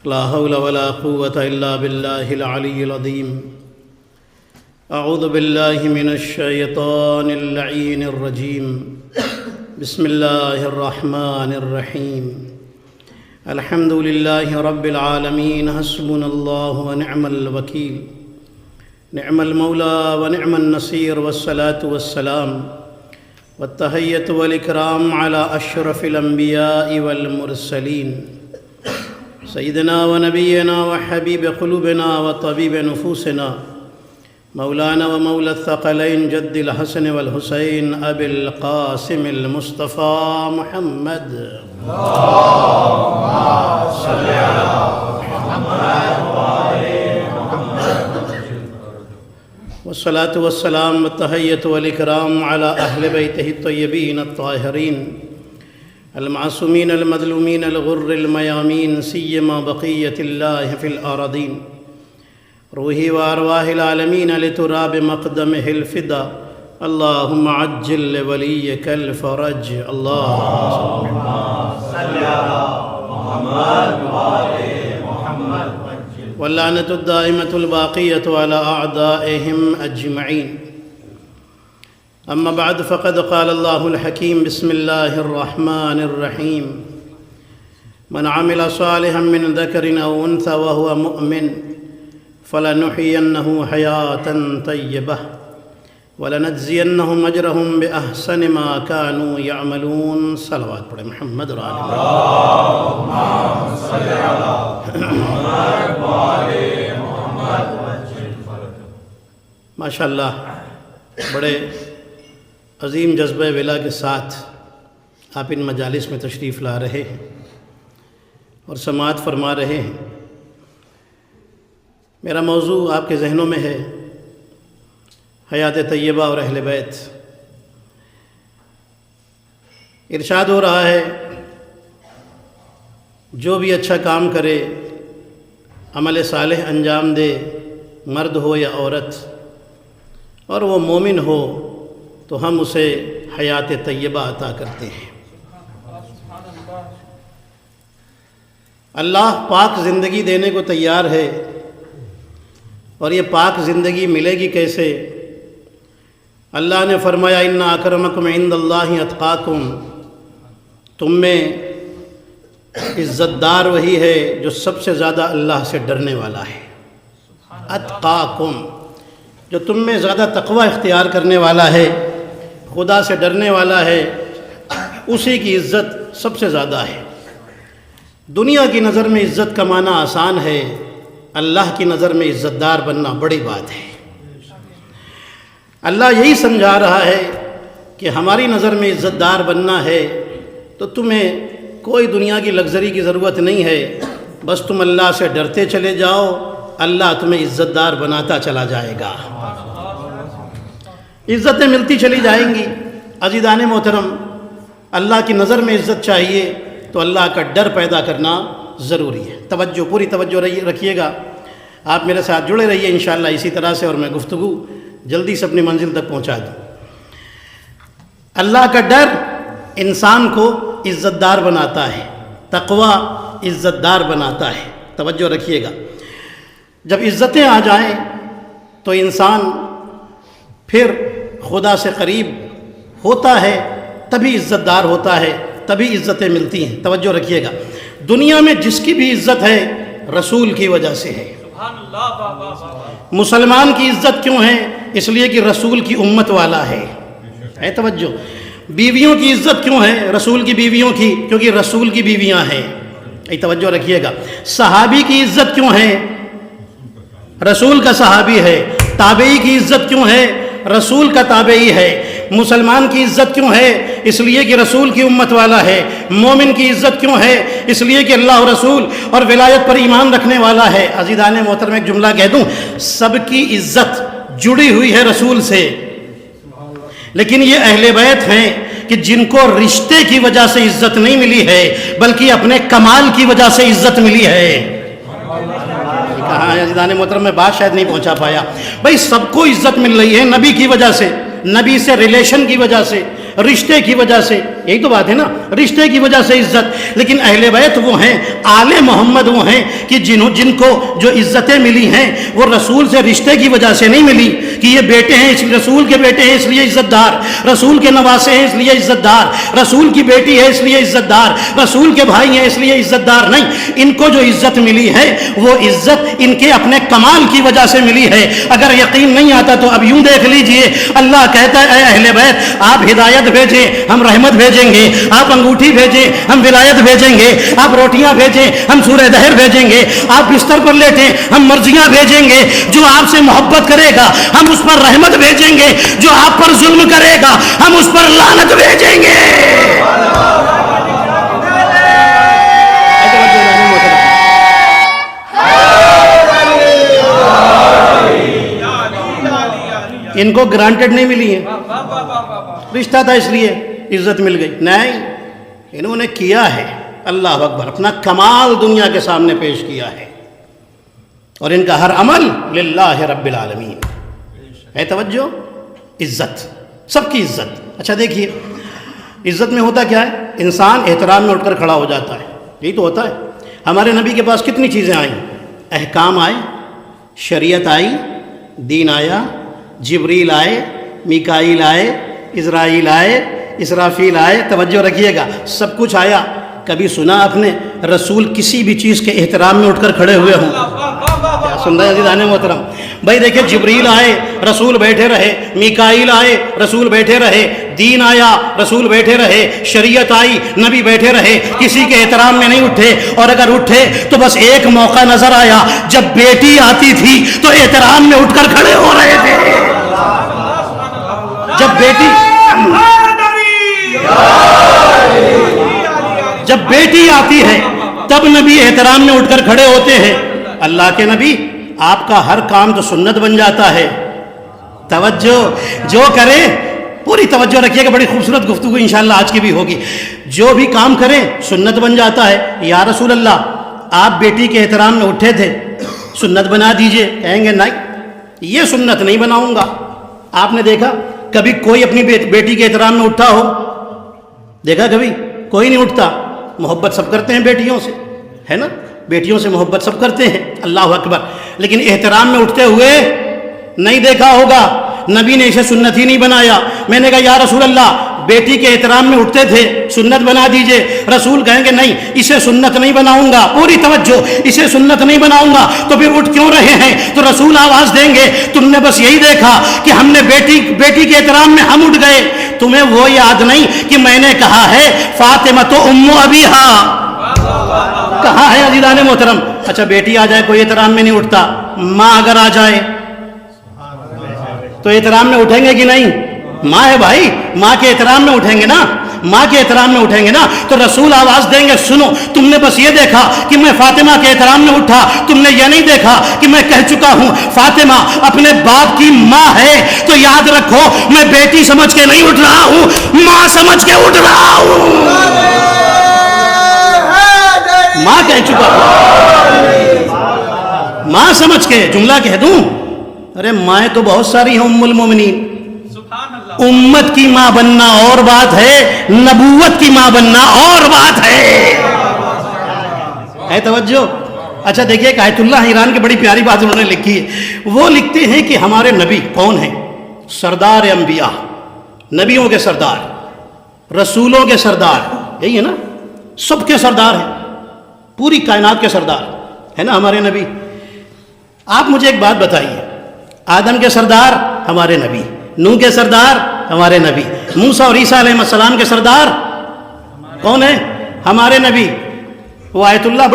لا حول ولا قوة إلا بالله العلي العظيم. أعوذ بالله من الشيطان اللعين الرجيم. بسم الله الرحمن الرحيم. الحمد لله رب العالمين. حسبنا الله ونعم الوكيل. نعم المولى ونعم النصير. والصلاة والسلام والتحية والإكرام على أشرف الأنبياء والمرسلين سيدنا ونبينا وحبيب قلوبنا وطبيب نفوسنا مولانا ومولى الثقلين جد الحسن والحسين أبي القاسم المصطفى محمد. اللهم صل على محمد وآل محمد. والصلاة والسلام والتحية والإكرام على أهل بيته الطيبين الطاهرين المعصومين المظلومين الغر الميامين سيما بقية الله في الأراضين روحي وأرواح العالمين لتراب مقدمه الفدا. اللهم عجل لوليك الفرج. اللهم صل على محمد وآل محمد. واللعنة الدائمة الباقية على أعدائهم أجمعين. أما بعد فقد قال الله الحكيم. بسم الله الرحمن الرحيم. من عمل صالحا من ذكر أو أنثى وهو مؤمن فلنحيينه حياة طيبة ولنجزينهم أجرهم بأحسن ما كانوا يعملون. صلوات پڑھیں محمد و آل اللهم صل على محمد وآل محمد. ماشاءاللہ بڑے عظیم جذبہ ولا کے ساتھ آپ ان مجالس میں تشریف لا رہے ہیں اور سماعت فرما رہے ہیں. میرا موضوع آپ کے ذہنوں میں ہے حیات طیبہ اور اہل بیت. ارشاد ہو رہا ہے جو بھی اچھا کام کرے عمل صالح انجام دے مرد ہو یا عورت اور وہ مومن ہو تو ہم اسے حیات طیبہ عطا کرتے ہیں. اللہ پاک زندگی دینے کو تیار ہے اور یہ پاک زندگی ملے گی کیسے؟ اللہ نے فرمایا ان اکرمکم عند اللہ اتقاکم. تم میں عزت دار وہی ہے جو سب سے زیادہ اللہ سے ڈرنے والا ہے. اتقاکم جو تم میں زیادہ تقوی اختیار کرنے والا ہے خدا سے ڈرنے والا ہے اسی کی عزت سب سے زیادہ ہے. دنیا کی نظر میں عزت کمانا آسان ہے اللہ کی نظر میں عزت دار بننا بڑی بات ہے. اللہ یہی سمجھا رہا ہے کہ ہماری نظر میں عزت دار بننا ہے تو تمہیں کوئی دنیا کی لگژری کی ضرورت نہیں ہے. بس تم اللہ سے ڈرتے چلے جاؤ اللہ تمہیں عزت دار بناتا چلا جائے گا. عزتیں ملتی چلی جائیں گی. عزیزان محترم اللہ کی نظر میں عزت چاہیے تو اللہ کا ڈر پیدا کرنا ضروری ہے. توجہ پوری توجہ رکھیے گا. آپ میرے ساتھ جڑے رہیے انشاءاللہ اسی طرح سے اور میں گفتگو جلدی سے اپنی منزل تک پہنچا دوں. اللہ کا ڈر انسان کو عزت دار بناتا ہے. تقوی عزت دار بناتا ہے. توجہ رکھیے گا. جب عزتیں آ جائیں تو انسان پھر خدا سے قریب ہوتا ہے تبھی عزت دار ہوتا ہے تبھی عزتیں ملتی ہیں. توجہ رکھیے گا. دنیا میں جس کی بھی عزت ہے رسول کی وجہ سے ہے. مسلمان کی عزت کیوں ہے؟ اس لیے کہ رسول کی امت والا ہے. توجہ. بیویوں کی عزت کیوں ہے؟ رسول کی بیویوں کی کیونکہ رسول کی بیویاں ہیں. توجہ رکھیے گا. صحابی کی عزت کیوں ہے؟ رسول کا صحابی ہے. تابعی کی عزت کیوں ہے؟ رسول کا تابعی ہے. مسلمان کی عزت کیوں ہے؟ اس لیے کہ رسول کی امت والا ہے. مومن کی عزت کیوں ہے؟ اس لیے کہ اللہ و رسول اور ولایت پر ایمان رکھنے والا ہے. عزیزان محترم ایک جملہ کہہ دوں. سب کی عزت جڑی ہوئی ہے رسول سے لیکن یہ اہل بیت ہیں کہ جن کو رشتے کی وجہ سے عزت نہیں ملی ہے بلکہ اپنے کمال کی وجہ سے عزت ملی ہے. کہاں عزیزان محترم میں بات شاید نہیں پہنچا پایا. بھائی سب کو عزت مل رہی ہے نبی کی وجہ سے, نبی سے ریلیشن کی وجہ سے, رشتے کی وجہ سے. یہی تو بات ہے نا، رشتے کی وجہ سے عزت۔ لیکن اہل بیت وہ ہیں، آل محمد وہ ہیں کہ جن کو جو عزتیں ملی ہیں وہ رسول سے رشتے کی وجہ سے نہیں ملی کہ یہ بیٹے ہیں اس لیے رسول کے بیٹے ہیں اس لیے عزت دار، رسول کے نواسے ہیں اس لیے عزت دار، رسول کی بیٹی ہے اس لیے عزت دار، رسول کے بھائی ہیں اس لیے عزت دار نہیں۔ ان کو جو عزت ملی ہے وہ عزت ان کے اپنے کمال کی وجہ سے ملی ہے۔ اگر یقین نہیں آتا تو اب یوں دیکھ لیجئے، اللہ کہتا ہے اے اہل بیت آپ ہدایت بھیجیں ہم رحمت بھیجیں گے، آپ انگوٹھی بھیجیں ہم ولایت بھیجیں گے، آپ روٹیاں بھیجیں ہم سورہ دہر بھیجیں گے، آپ بستر پر لیٹیں ہم مرضیاں بھیجیں گے، جو آپ سے محبت کرے گا ہم اس پر رحمت بھیجیں گے، جو آپ پر ظلم کرے گا ہم اس پر لعنت بھیجیں گے۔ ان کو گرانٹڈ نہیں ملی ہے، رشتہ تھا اس لیے عزت مل گئی، نہیں، انہوں نے کیا ہے، اللہ اکبر، اپنا کمال دنیا کے سامنے پیش کیا ہے، اور ان کا ہر عمل للہ رب العالمین ہے۔ توجہ، عزت، سب کی عزت۔ اچھا دیکھیے، عزت میں ہوتا کیا ہے؟ انسان احترام میں اٹھ کر کھڑا ہو جاتا ہے، یہی تو ہوتا ہے۔ ہمارے نبی کے پاس کتنی چیزیں آئیں، احکام آئے، شریعت آئی، دین آیا، جبریل آئے، میکائیل آئے، اسرائیل آئے، اسرافیل آئے، توجہ رکھیے گا، سب کچھ آیا۔ کبھی سنا آپ نے رسول کسی بھی چیز کے احترام میں اٹھ کر کھڑے ہوئے ہوں؟ کیا سن رہے ہیں عزیزان محترم؟ بھائی دیکھیں، جبریل آئے رسول بیٹھے رہے، میکائیل آئے رسول بیٹھے رہے، دین آیا رسول بیٹھے رہے، شریعت آئی نبی بیٹھے رہے، کسی کے احترام میں نہیں اٹھے، اور اگر اٹھے تو بس ایک موقع نظر آیا جب بیٹی آتی تھی تو احترام میں اٹھ کر کھڑے ہو رہے تھے۔ جب بیٹی آتی ہے تب نبی احترام میں اٹھ کر کھڑے ہوتے ہیں۔ اللہ کے نبی، آپ کا ہر کام تو سنت بن جاتا ہے۔ توجہ، جو کرے، پوری توجہ رکھیے گا، بڑی خوبصورت گفتگو انشاءاللہ آج کی بھی ہوگی۔ جو بھی کام کریں سنت بن جاتا ہے۔ یا رسول اللہ، آپ بیٹی کے احترام میں اٹھے تھے، سنت بنا دیجئے، کہیں گے نہیں، یہ سنت نہیں بناؤں گا۔ آپ نے دیکھا کبھی کوئی اپنی بیٹی کے احترام میں اٹھا ہو؟ دیکھا کبھی؟ کوئی نہیں اٹھتا۔ محبت سب کرتے ہیں بیٹیوں سے، ہے نا، بیٹیوں سے محبت سب کرتے ہیں، اللہ اکبر، لیکن احترام میں اٹھتے ہوئے نہیں دیکھا ہوگا۔ نبی نے اسے سنت ہی نہیں بنایا۔ میں نے کہا یا رسول اللہ، بیٹی کے احترام میں اٹھتے تھے، سنت بنا دیجئے۔ رسول کہیں گے نہیں، اسے سنت نہیں بناؤں گا، پوری توجہ، اسے سنت نہیں بناؤں گا۔ تو پھر اٹھ کیوں رہے ہیں؟ تو رسول آواز دیں گے، تم نے بس یہی دیکھا کہ ہم نے بیٹی کے احترام میں ہم اٹھ گئے، تمہیں وہ یاد نہیں کہ میں نے کہا ہے فاطمہ تو ام ابیہا، کہا ہے عزیزان محترم۔ اچھا بیٹی آ جائے کوئی احترام میں نہیں اٹھتا، ماں اگر آ جائے تو احترام میں اٹھیں گے کہ نہیں؟ ماں ہے بھائی، ماں کے احترام میں اٹھیں گے نا، ماں کے احترام میں اٹھیں گے نا۔ تو رسول آواز دیں گے، سنو، تم نے بس یہ دیکھا کہ میں فاطمہ کے احترام میں اٹھا، تم نے یہ نہیں دیکھا کہ میں کہہ چکا ہوں فاطمہ اپنے باپ کی ماں ہے، تو یاد رکھو میں بیٹی سمجھ کے نہیں اٹھ رہا ہوں، ماں سمجھ کے اٹھ رہا ہوں۔ ماں کہہ چکا ہوں، ماں سمجھ کے جملہ کہہ دوں؟ ارے مائیں تو بہت ساری ہیں، ام المومنین۔ امت کی ماں بننا اور بات ہے، نبوت کی ماں بننا اور بات ہے توجہ۔ اچھا دیکھیے، ایک آیت اللہ ایران کی بڑی پیاری بات انہوں نے لکھی ہے۔ وہ لکھتے ہیں کہ ہمارے نبی کون ہیں؟ سردار انبیاء، نبیوں کے سردار، رسولوں کے سردار، یہی ہے نا، سب کے سردار ہیں، پوری کائنات کے سردار ہے نا ہمارے نبی۔ آپ مجھے ایک بات بتائیے، آدم کے سردار ہمارے نبی، نوح کے سردار ہمارے نبی، موسیٰ اور عیسیٰ علیہ السلام کے سردار کون ہیں؟ ہمارے نبی۔ وہ آیت اللہ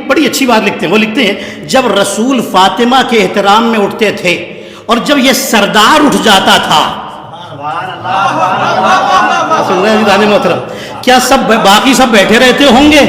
بڑی اچھی بات لکھتے ہیں۔ وہ لکھتے ہیں جب رسول فاطمہ کے احترام میں اٹھتے تھے اور جب یہ سردار اٹھ جاتا تھا، سن رہے ہیں محترم، کیا سب باقی سب بیٹھے رہتے ہوں گے؟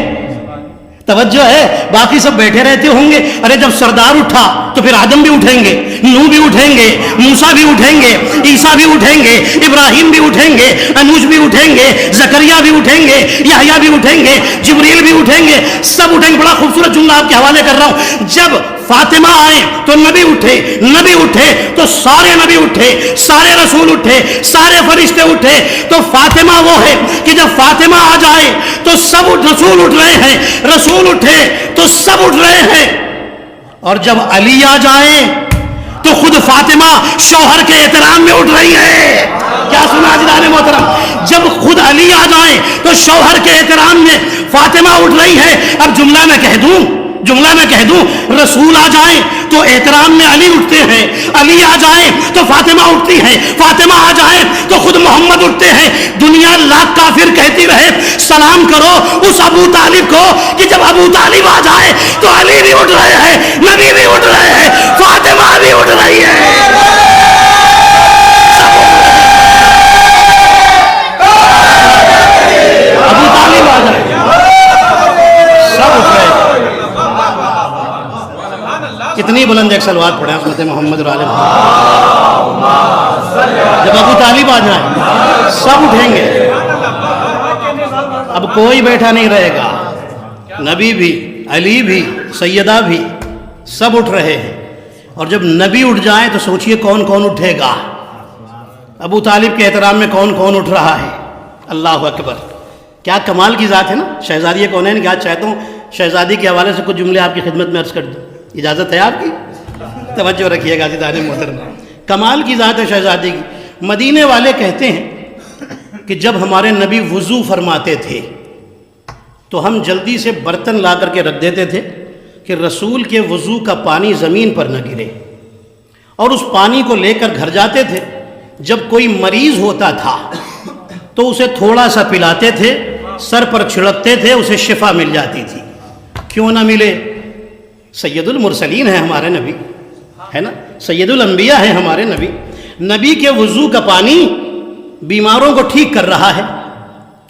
توجہ ہے، باقی سب بیٹھے رہتے ہوں گے؟ ارے جب سردار اٹھا تو پھر آدم بھی اٹھیں گے، نوح بھی اٹھیں گے، موسیٰ بھی اٹھیں گے، عیسیٰ بھی اٹھیں گے، ابراہیم بھی اٹھیں گے، انوش بھی اٹھیں گے، زکریا بھی اٹھیں گے، یحییٰ بھی اٹھیں گے، جبریل بھی اٹھیں گے، سب اٹھیں گے۔ بڑا خوبصورت جملہ آپ کے حوالے کر رہا ہوں، جب فاطمہ آئے تو نبی اٹھے، نبی اٹھے تو سارے نبی اٹھے، سارے رسول اٹھے، سارے فرشتے اٹھے۔ تو فاطمہ وہ ہے کہ جب فاطمہ آ جائے تو سب رسول اٹھ رہے ہیں، رسول اٹھے تو سب اٹھ رہے ہیں۔ اور جب علی آ جائے تو خود فاطمہ شوہر کے احترام میں اٹھ رہی ہے۔ کیا سنا جناب محترم؟ جب خود علی آ جائیں تو شوہر کے احترام میں فاطمہ اٹھ رہی ہے۔ اب جملہ میں کہہ دوں رسول آ جائیں تو احترام میں علی اٹھتے ہیں، علی آ جائیں تو فاطمہ اٹھتی ہے، فاطمہ آ جائیں تو خود محمد اٹھتے ہیں۔ دنیا لاکھ کافر کہتی رہے سلام کرو اس ابو طالب کو کہ جب ابو طالب آ جائے تو علی بھی اٹھ رہے ہیں، نبی بھی اٹھ رہے ہیں، فاطمہ بھی اٹھ رہی ہے۔ ابو طالب آ جائے سب اٹھ رہے ہیں۔ کتنی بلند ایک صلوات پڑھیں حضرت محمد علیہ وسلم۔ جب ابو طالب آ جائیں سب اٹھیں گے، اب کوئی بیٹھا نہیں رہے گا، نبی بھی، علی بھی، سیدہ بھی، سب اٹھ رہے ہیں۔ اور جب نبی اٹھ جائیں تو سوچئے کون کون اٹھے گا، ابو طالب کے احترام میں کون کون اٹھ رہا ہے۔ اللہ اکبر، کیا کمال کی ذات ہے نا شہزادی کونین کی۔ آج چاہتا ہوں شہزادی کے حوالے سے کچھ جملے آپ کی خدمت میں عرض کر دوں، اجازت ہے آپ کی؟ توجہ رکھیے گا عزیزان محترم، کمال کی ذات ہے شہزادی کی۔ مدینے والے کہتے ہیں کہ جب ہمارے نبی وضو فرماتے تھے تو ہم جلدی سے برتن لا کر کے رکھ دیتے تھے کہ رسول کے وضو کا پانی زمین پر نہ گرے، اور اس پانی کو لے کر گھر جاتے تھے۔ جب کوئی مریض ہوتا تھا تو اسے تھوڑا سا پلاتے تھے، سر پر چھڑکتے تھے، اسے شفا مل جاتی تھی۔ کیوں نہ ملے؟ سید المرسلین ہیں ہمارے نبی، ہے نا، سید الانبیاء ہیں ہمارے نبی۔ نبی کے وضو کا پانی بیماروں کو ٹھیک کر رہا ہے۔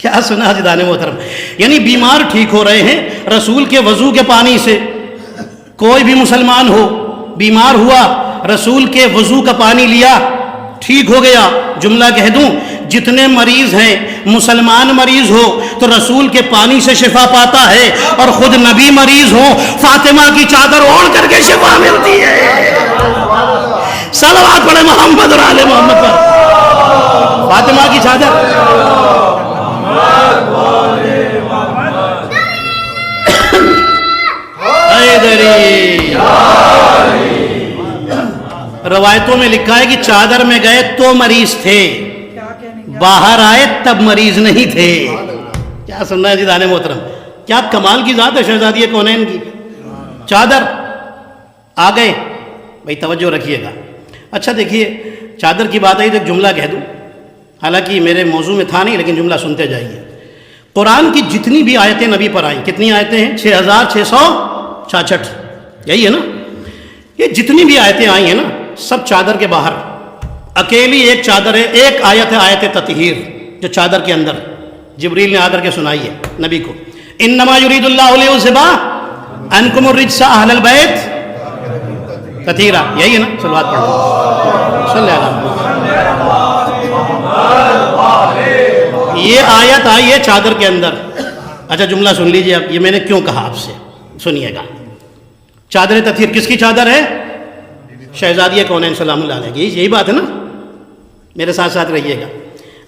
کیا سنا عزیزان محترم؟ یعنی بیمار ٹھیک ہو رہے ہیں رسول کے وضو کے پانی سے۔ کوئی بھی مسلمان ہو بیمار ہوا، رسول کے وضو کا پانی لیا، ٹھیک ہو گیا۔ جملہ کہہ دوں، جتنے مریض ہیں مسلمان مریض ہو تو رسول کے پانی سے شفا پاتا ہے، اور خود نبی مریض ہو فاطمہ کی چادر اوڑھ کر کے شفا ملتی ہے۔ صلوات پڑھے محمد اور آل محمد پر۔ فاطمہ کی چادر، روایتوں میں لکھا ہے کہ چادر میں گئے تو مریض تھے، باہر آئے تب مریض نہیں تھے۔ کیا سننا ہے عزیزان محترم؟ کیا کمال کی ذات ہے شہزادی کونین کی۔ چادر آ گئے، بھائی توجہ رکھیے گا۔ اچھا دیکھیے، چادر کی بات آئی تو ایک جملہ کہہ دوں، حالانکہ میرے موضوع میں تھا نہیں لیکن جملہ سنتے جائیے۔ قرآن کی جتنی بھی آیتیں نبی پر آئیں، کتنی آیتیں ہیں؟ 6666، یہی ہے نا؟ یہ جتنی بھی آیتیں آئی ہیں نا سب چادر کے باہر، اکیلی ایک چادر ہے، ایک آیت ہے آیت تطہیر، جو چادر کے اندر جبریل نے آ کر کے سنائی ہے نبی کو۔ انما یرید اللہ لیذھب عنکم الرجس اہل البیت تطہیرا، یہی ہے نا؟ صلوات پڑھو صلی اللہ علیہ وسلم۔ یہ آیت آئی ہے چادر کے اندر۔ اچھا جملہ سن لیجئے اب، یہ میں نے کیوں کہا آپ سے، سنیے گا۔ چادر تطہیر کس کی چادر ہے؟ شہزادی کونین سلام اللہ علیہ کی، یہی بات ہے نا؟ میرے ساتھ ساتھ رہیے گا۔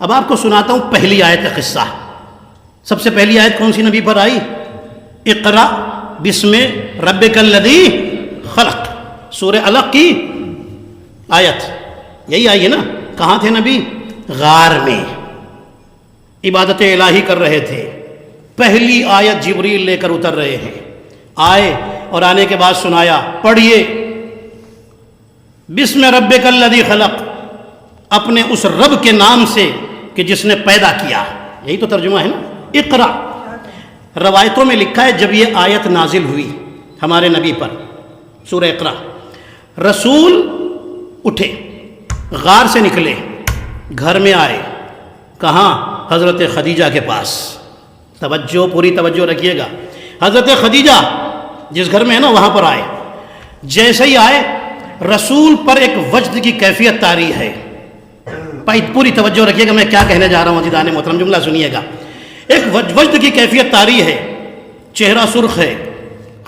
اب آپ کو سناتا ہوں پہلی آیت کا قصہ۔ سب سے پہلی آیت کون سی نبی پر آئی؟ اقرا بسم ربک الذی خلق، سورہ علق کی آیت یہی آئی ہے نا؟ کہاں تھے نبی؟ غار میں عبادت الہی کر رہے تھے۔ پہلی آیت جبریل لے کر اتر رہے ہیں، آئے اور آنے کے بعد سنایا، پڑھیے بسم ربک الذی خلق، اپنے اس رب کے نام سے کہ جس نے پیدا کیا، یہی تو ترجمہ ہے نا؟ اقرا۔ روایتوں میں لکھا ہے جب یہ آیت نازل ہوئی ہمارے نبی پر، سورہ اقرا، رسول اٹھے، غار سے نکلے، گھر میں آئے، کہاں؟ حضرت خدیجہ کے پاس۔ توجہ، پوری توجہ رکھیے گا۔ حضرت خدیجہ جس گھر میں ہے نا وہاں پر آئے۔ جیسے ہی آئے رسول پر ایک وجد کی کیفیت طاری ہے۔ پوری توجہ رکھیے گا میں کیا کہنے جا رہا ہوں عزیزان محترم، جملہ سنیے گا۔ ایک وجد کی کیفیت طاری ہے، چہرہ سرخ ہے۔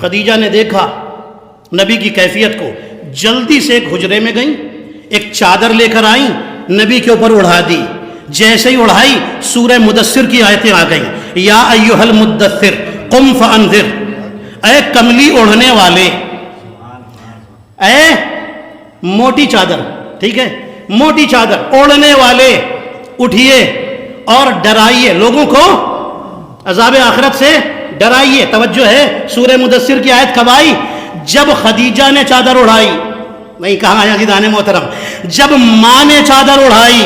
خدیجہ نے دیکھا نبی کی کیفیت کو، جلدی سے ایک حجرے میں گئیں، ایک چادر لے کر آئیں، نبی کے اوپر اڑا دی، جیسے ہی اڑائی سورہ مدثر کی آیتیں آ گئیں، یا ایھا المدثر قم فانذر، اے کملی اوڑھنے والے، اے موٹی چادر، ٹھیک ہے، موٹی چادر اوڑھنے والے، اٹھیے اور ڈرائیے لوگوں کو عذاب آخرت سے، ڈرائیے۔ توجہ ہے، سورہ مدثر کی آیت کب آئی؟ جب خدیجہ نے چادر اڑائی، نہیں کہاں آیا عزیزان محترم، جب ماں نے چادر اڑائی۔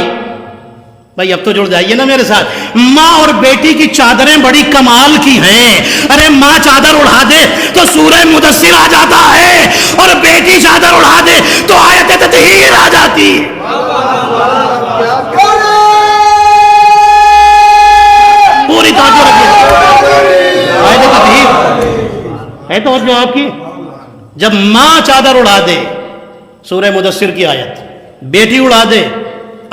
بھائی اب تو جڑ جائیے نا میرے ساتھ، ماں اور بیٹی کی چادریں بڑی کمال کی ہیں۔ ارے ماں چادر اڑا دے تو سورہ مدثر آ جاتا ہے، اور بیٹی چادر اڑا دے تو آیت تطہیر آ جاتی ہے۔ پوری توجہ رکھیے، آیت تطہیر ہے توجہ آپ کی۔ جب ماں چادر اڑا دے سورہ مدثر کی آیت، بیٹی اڑا دے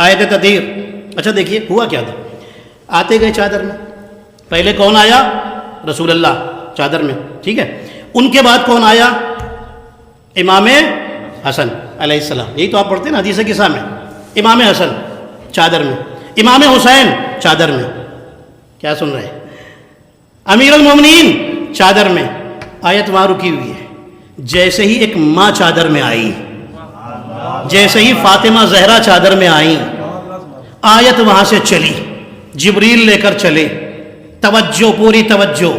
آیت تطہیر۔ اچھا دیکھیے ہوا کیا تھا، آتے گئے چادر میں، پہلے کون آیا؟ رسول اللہ چادر میں، ٹھیک ہے، ان کے بعد کون آیا؟ امام حسن علیہ السلام، یہی تو آپ پڑھتے ہیں نا حدیث قصہ میں، امام حسن چادر میں، امام حسین چادر میں، کیا سن رہے ہیں؟ امیر المومنین چادر میں۔ آیت وہاں رکی ہوئی ہے، جیسے ہی ایک ماں چادر میں آئی، جیسے ہی فاطمہ زہرا چادر میں آئیں، آیت وہاں سے چلی، جبریل لے کر چلے۔ توجہ، پوری توجہ۔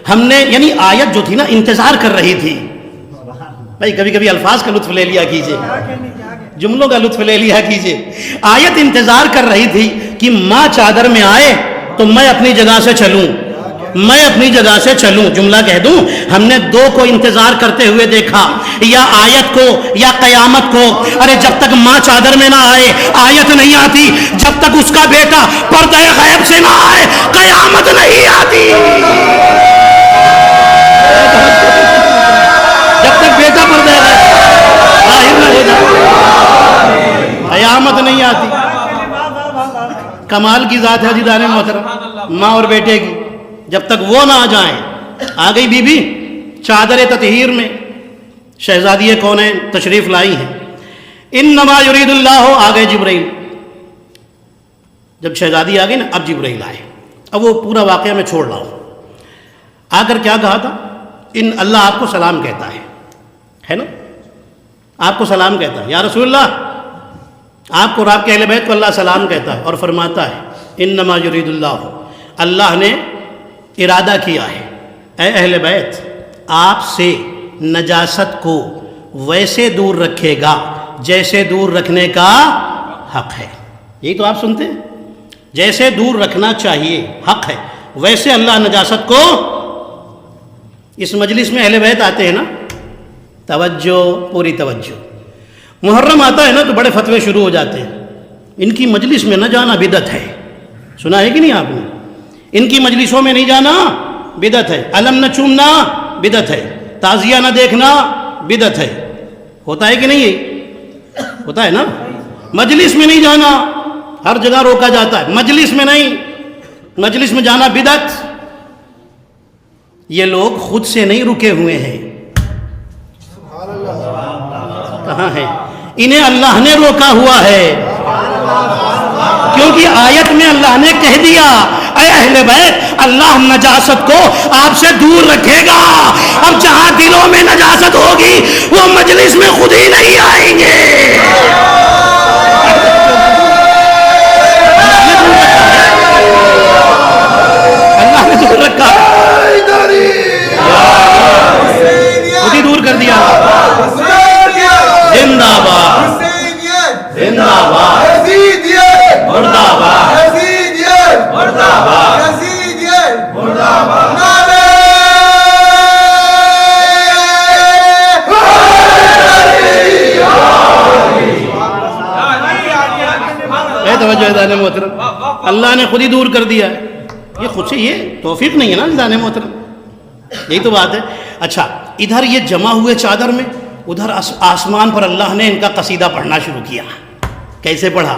ہم نے یعنی آیت جو تھی نا انتظار کر رہی تھی۔ بھائی کبھی کبھی الفاظ کا لطف لے لیا کیجئے، جملوں کا لطف لے لیا کیجئے۔ آیت انتظار کر رہی تھی کہ ماں چادر میں آئے تو میں اپنی جگہ سے چلوں، میں اپنی جگہ سے چلوں۔ جملہ کہہ دوں، ہم نے دو کو انتظار کرتے ہوئے دیکھا، یا آیت کو یا قیامت کو۔ ارے جب تک ماں چادر میں نہ آئے آیت نہیں آتی، جب تک اس کا بیٹا پردہ غیب سے نہ آئے قیامت نہیں آتی۔ جب تک بیٹا پردہ غیب ظاہر نہ ہو جائے قیامت نہیں آتی۔ کمال کی ذات ہے عزیزان محترم، ماں اور بیٹے کی، جب تک وہ نہ آ جائیں۔ آ گئی بی بی چادر تطہیر میں، شہزادی کونین تشریف لائی ہیں۔ انما یرید اللہ، آ گئے جبرائیل۔ جب شہزادی آ گئی نا، اب جبرائیل آئے، اب وہ پورا واقعہ میں چھوڑ رہا ہوں۔ آ کر کیا کہا تھا؟ ان اللہ آپ کو سلام کہتا ہے نا، آپ کو سلام کہتا ہے یا رسول اللہ، آپ کو اور آپ کے اہل بیت کو اللہ سلام کہتا ہے، اور فرماتا ہے انما یرید اللہ، اللہ نے ارادہ کیا ہے اے اہل بیت آپ سے نجاست کو ویسے دور رکھے گا جیسے دور رکھنے کا حق ہے۔ یہی تو آپ سنتے ہیں، جیسے دور رکھنا چاہیے حق ہے، ویسے اللہ نجاست کو۔ اس مجلس میں اہل بیت آتے ہیں نا، توجہ، پوری توجہ۔ محرم آتا ہے نا تو بڑے فتوے شروع ہو جاتے ہیں، ان کی مجلس میں نہ جانا بدعت ہے، سنا ہے کہ نہیں آپ نے؟ ان کی مجلسوں میں نہیں جانا بدعت ہے، علم نہ چومنا بدعت ہے، تعزیہ نہ دیکھنا بدعت ہے۔ ہوتا ہے کہ نہیں؟ یہ ہوتا ہے نا، مجلس میں نہیں جانا، ہر جگہ روکا جاتا ہے، مجلس میں نہیں، مجلس میں جانا بدعت۔ یہ لوگ خود سے نہیں رکے ہوئے ہیں، کہاں ہیں؟ انہیں اللہ نے روکا ہوا ہے، کیونکہ آیت میں اللہ نے کہہ دیا اے اہل بیت اللہ نجاست کو آپ سے دور رکھے گا۔ اب جہاں دلوں میں نجاست ہوگی وہ مجلس میں خود ہی نہیں آئیں گے۔ اللہ نے دور رکھا، خود ہی دور کر دیا۔ زندہ باد، زندہ باد، مردہ باد، مردہ باد، مردہ باد۔ توجہ دانے محترم، اللہ نے خود ہی دور کر دیا ہے، یہ خود سے، یہ توفیق نہیں ہے نا دانے محترم، یہی تو بات ہے۔ اچھا ادھر یہ جمع ہوئے چادر میں، ادھر آسمان پر اللہ نے ان کا قصیدہ پڑھنا شروع کیا۔ کیسے پڑھا؟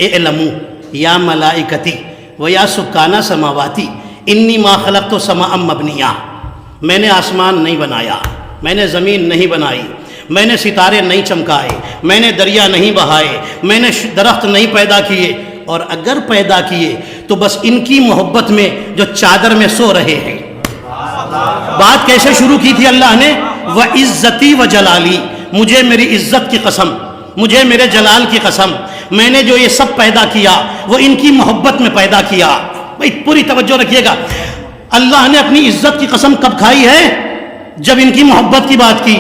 اعلموا یا ملائکتی و یا سکانہ سماواتی انی ما خلقت سماء مبنیہ، میں نے آسمان نہیں بنایا، میں نے زمین نہیں بنائی، میں نے ستارے نہیں چمکائے، میں نے دریا نہیں بہائے، میں نے درخت نہیں پیدا کیے، اور اگر پیدا کیے تو بس ان کی محبت میں جو چادر میں سو رہے ہیں۔ بات کیسے شروع کی تھی اللہ نے؟ وَعِزَّتِي وَجَلَالِي، مجھے میری عزت کی قسم، مجھے میرے جلال کی قسم، میں نے جو یہ سب پیدا کیا وہ ان کی محبت میں پیدا کیا۔ بھئی پوری توجہ رکھیے گا، اللہ نے اپنی عزت کی قسم کب کھائی ہے؟ جب ان کی محبت کی بات کی۔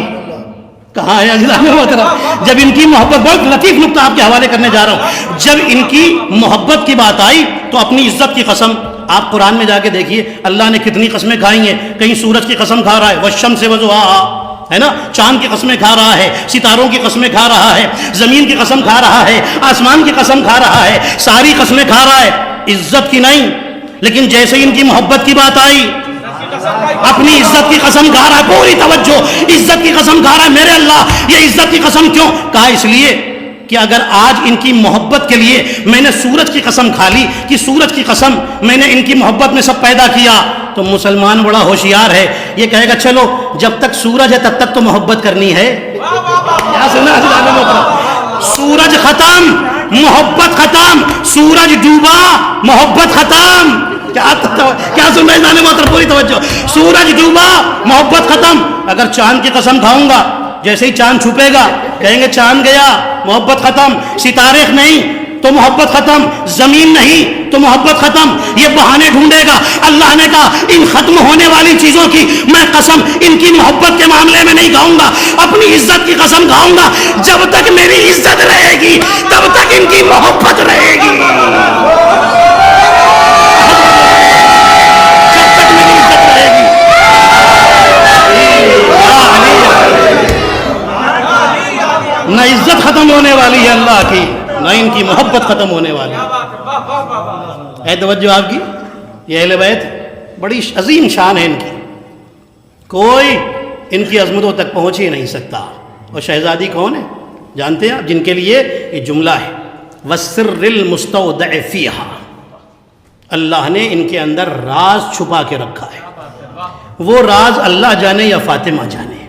کہاں ہے عزیزان محترم؟ جب ان کی محبت، بہت لطیف نکتہ آپ کے حوالے کرنے جا رہا ہوں، جب ان کی محبت کی بات آئی تو اپنی عزت کی قسم۔ آپ قرآن میں جا کے دیکھیے اللہ نے کتنی قسمیں کھائی ہیں۔ کہیں سورج کی قسم کھا رہا ہے، والشمس وضحاها، ہے نا، چاند کی قسمیں کھا رہا ہے، ستاروں کی قسمیں کھا رہا ہے، زمین کی قسم کھا رہا ہے، آسمان کی قسم کھا رہا ہے، ساری قسمیں کھا رہا ہے، عزت کی نہیں۔ لیکن جیسے ان کی محبت کی بات آئی اپنی عزت کی قسم کھا رہا ہے۔ پوری توجہ، عزت کی قسم کھا رہا ہے۔ میرے اللہ یہ عزت کی قسم کیوں کہا؟ اس لیے کہ اگر آج ان کی محبت کے لیے میں نے سورج کی قسم کھا لی کہ سورج کی قسم میں نے ان کی محبت میں سب پیدا کیا، تو مسلمان بڑا ہوشیار ہے، یہ کہے گا چلو جب تک سورج ہے تب تک تو محبت کرنی ہے۔ کیا سنا سورج ختم محبت ختم، سورج ڈوبا محبت ختم۔ کیا سن رہے ہیں محترم؟ پوری توجہ، سورج ڈوبا محبت ختم۔ اگر چاند کی قسم کھاؤں گا، جیسے ہی چاند چھپے گا کہیں گے چاند گیا، محبت ختم۔ ستارے نہیں تو محبت ختم، زمین نہیں تو محبت ختم۔ یہ بہانے ڈھونڈے گا۔ اللہ نے کہا ان ختم ہونے والی چیزوں کی میں قسم ان کی محبت کے معاملے میں نہیں کھاؤں گا، اپنی عزت کی قسم کھاؤں گا۔ جب تک میری عزت رہے گی تب تک ان کی محبت رہے گی۔ نہ عزت ختم ہونے والی ہے اللہ کی، نہ ان کی محبت ختم ہونے والی ہے۔ اے توجہ آپ کی، یہ اہل بیت بڑی عظیم شان ہے ان کی، کوئی ان کی عظمتوں تک پہنچ ہی نہیں سکتا۔ اور شہزادی کون ہے جانتے ہیں آپ؟ جن کے لیے یہ جملہ ہے وَالسِّرِّ الْمُسْتَوْدَعِ فِيهَا، اللہ نے ان کے اندر راز چھپا کے رکھا ہے۔ وہ راز اللہ جانے یا فاطمہ جانے،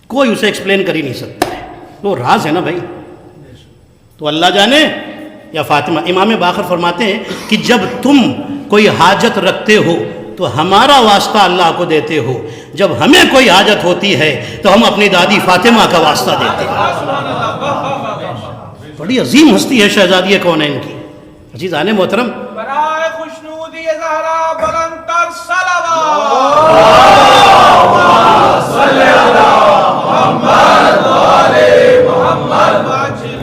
کوئی اسے ایکسپلین کر ہی نہیں سکتا ہے، وہ راز ہے نا بھائی، تو اللہ جانے یا فاطمہ۔ امام باقر فرماتے ہیں کہ جب تم کوئی حاجت رکھتے ہو تو ہمارا واسطہ اللہ کو دیتے ہو، جب ہمیں کوئی حاجت ہوتی ہے تو ہم اپنی دادی فاطمہ کا واسطہ دیتے ہیں۔ بڑی عظیم ہستی ہے شہزادی کون ہے ان کی۔ عزیزان محترم، برائے خوشنودی زہرا بلند تر صلوات،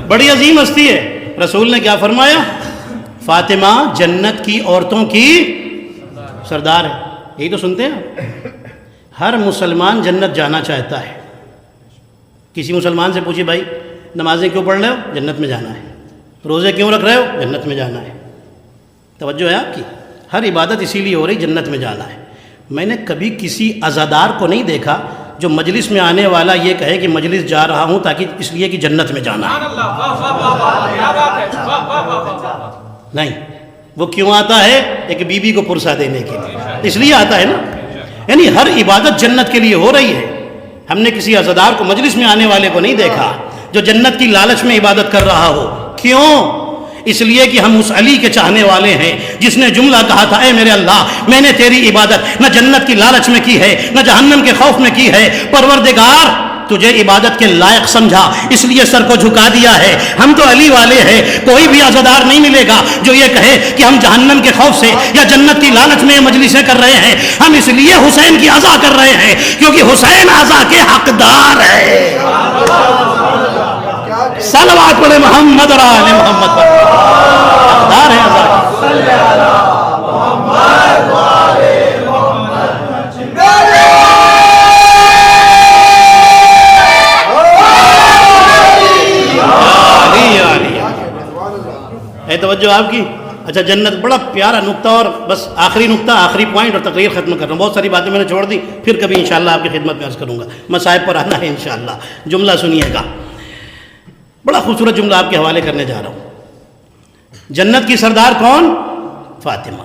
بڑی عظیم ہستی ہے۔ رسول نے کیا فرمایا؟ فاطمہ جنت کی عورتوں کی سردار ہے۔ یہی تو سنتے ہیں، ہر مسلمان جنت جانا چاہتا ہے۔ کسی مسلمان سے پوچھیے بھائی نمازیں کیوں پڑھ رہے ہو؟ جنت میں جانا ہے۔ روزے کیوں رکھ رہے ہو؟ جنت میں جانا ہے۔ توجہ ہے آپ کی، ہر عبادت اسی لیے ہو رہی جنت میں جانا ہے۔ میں نے کبھی کسی عزادار کو نہیں دیکھا جو مجلس میں آنے والا یہ کہے کہ مجلس جا رہا ہوں تاکہ اس لیے کہ جنت میں جانا ہے۔ نہیں، وہ کیوں آتا ہے؟ ایک بیوی کو پرسہ دینے کے لیے، اس لیے آتا ہے نا۔ یعنی ہر عبادت جنت کے لیے ہو رہی ہے۔ ہم نے کسی عزادار کو مجلس میں آنے والے کو نہیں دیکھا جو جنت کی لالچ میں عبادت کر رہا ہو۔ کیوں؟ اس لیے کہ ہم اس علی کے چاہنے والے ہیں جس نے جملہ کہا تھا اے میرے اللہ میں نے تیری عبادت نہ جنت کی لالچ میں کی ہے نہ جہنم کے خوف میں کی ہے، پروردگار تجھے عبادت کے لائق سمجھا اس لیے سر کو جھکا دیا ہے۔ ہم تو علی والے ہیں، کوئی بھی عزادار نہیں ملے گا جو یہ کہے کہ ہم جہنم کے خوف سے یا جنت کی لالچ میں مجلسیں کر رہے ہیں۔ ہم اس لیے حسین کی عزا کر رہے ہیں کیونکہ حسین عزا کے حقدار ہے۔ صلوات پڑھے محمد اور آل محمد پر، حقدار ہے عزا کے۔ ہے توجہ آپ کی؟ اچھا جنت بڑا پیارا نقطہ، اور بس آخری نقطہ آخری پوائنٹ اور تقریر ختم کر رہا ہوں۔ بہت ساری باتیں میں نے چھوڑ دی، پھر کبھی انشاءاللہ آپ کی خدمت میں عرض کروں گا۔ مصائب پر آنا ہے انشاءاللہ۔ جملہ سنیے گا، بڑا خوبصورت جملہ آپ کے حوالے کرنے جا رہا ہوں۔ جنت کی سردار کون؟ فاطمہ۔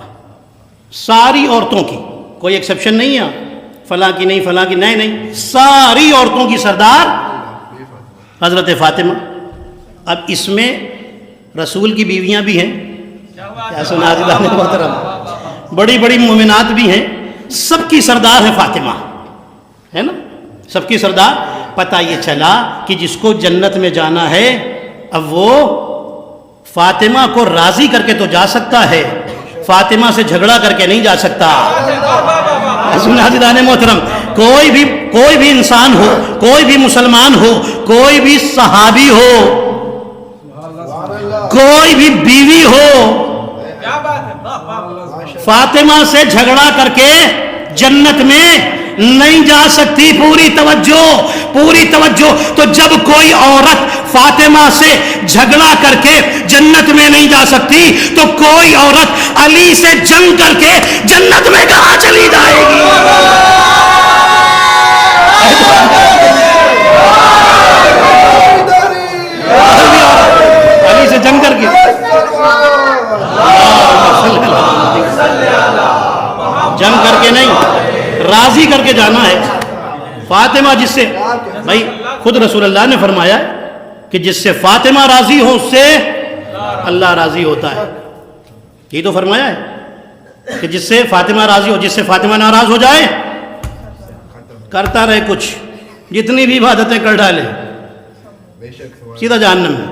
ساری عورتوں کی، کوئی ایکسیپشن نہیں ہے، فلاں کی نہیں، فلاں کی نہیں، ساری عورتوں کی سردار حضرت فاطمہ۔ اب اس میں رسول کی بیویاں بھی ہیں، کیا سنا عزیزان محترم، بڑی بڑی مومنات بھی ہیں، سب کی سردار ہے فاطمہ، ہے نا، سب کی سردار۔ پتہ یہ چلا کہ جس کو جنت میں جانا ہے اب وہ فاطمہ کو راضی کر کے تو جا سکتا ہے، فاطمہ سے جھگڑا کر کے نہیں جا سکتا۔ عزیزان محترم، کوئی بھی انسان ہو، کوئی بھی مسلمان ہو، کوئی بھی صحابی ہو، کوئی بھی بیوی ہو، کیا بات ہے، فاطمہ سے جھگڑا کر کے جنت میں نہیں جا سکتی۔ پوری توجہ، پوری توجہ۔ تو جب کوئی عورت فاطمہ سے جھگڑا کر کے جنت میں نہیں جا سکتی تو کوئی عورت علی سے جنگ کر کے جنت میں کہاں چلی جائے گی؟ علی سے جنگ کر کے، جنگ کر کے نہیں، راضی کر کے جانا ہے۔ فاطمہ جس سے، بھائی خود رسول اللہ نے فرمایا کہ جس سے فاطمہ راضی ہو اس سے اللہ راضی ہوتا ہے، یہ تو فرمایا ہے کہ جس سے فاطمہ راضی ہو، جس سے فاطمہ ناراض ہو جائے کرتا رہے کچھ، جتنی بھی عبادتیں کر ڈالے سیدھا جہنم میں،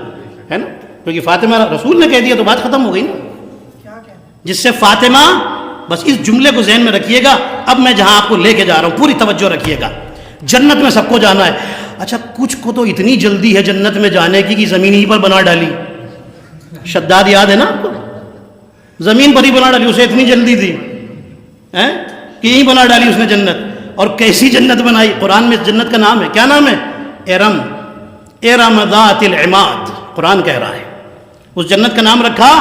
ہے نا، کیونکہ فاطمہ رسول نے کہہ دیا تو بات ختم ہو گئی نا۔ جس سے فاطمہ، بس اس جملے کو ذہن میں رکھیے گا۔ اب میں جہاں آپ کو لے کے جا رہا ہوں پوری توجہ رکھیے گا۔ جنت میں سب کو جانا ہے، اچھا کچھ کو تو اتنی جلدی ہے جنت میں جانے کی کہ زمین ہی پر بنا ڈالی۔ شداد یاد ہے نا آپ کو، زمین پر ہی بنا ڈالی، اسے اتنی جلدی تھی کہ یہیں بنا ڈالی اس نے جنت۔ اور کیسی جنت بنائی، قرآن میں جنت کا نام ہے، کیا نام ہے؟ ارم، ارم ذات العماد، قرآن کہہ رہا ہے اس جنت کا نام رکھا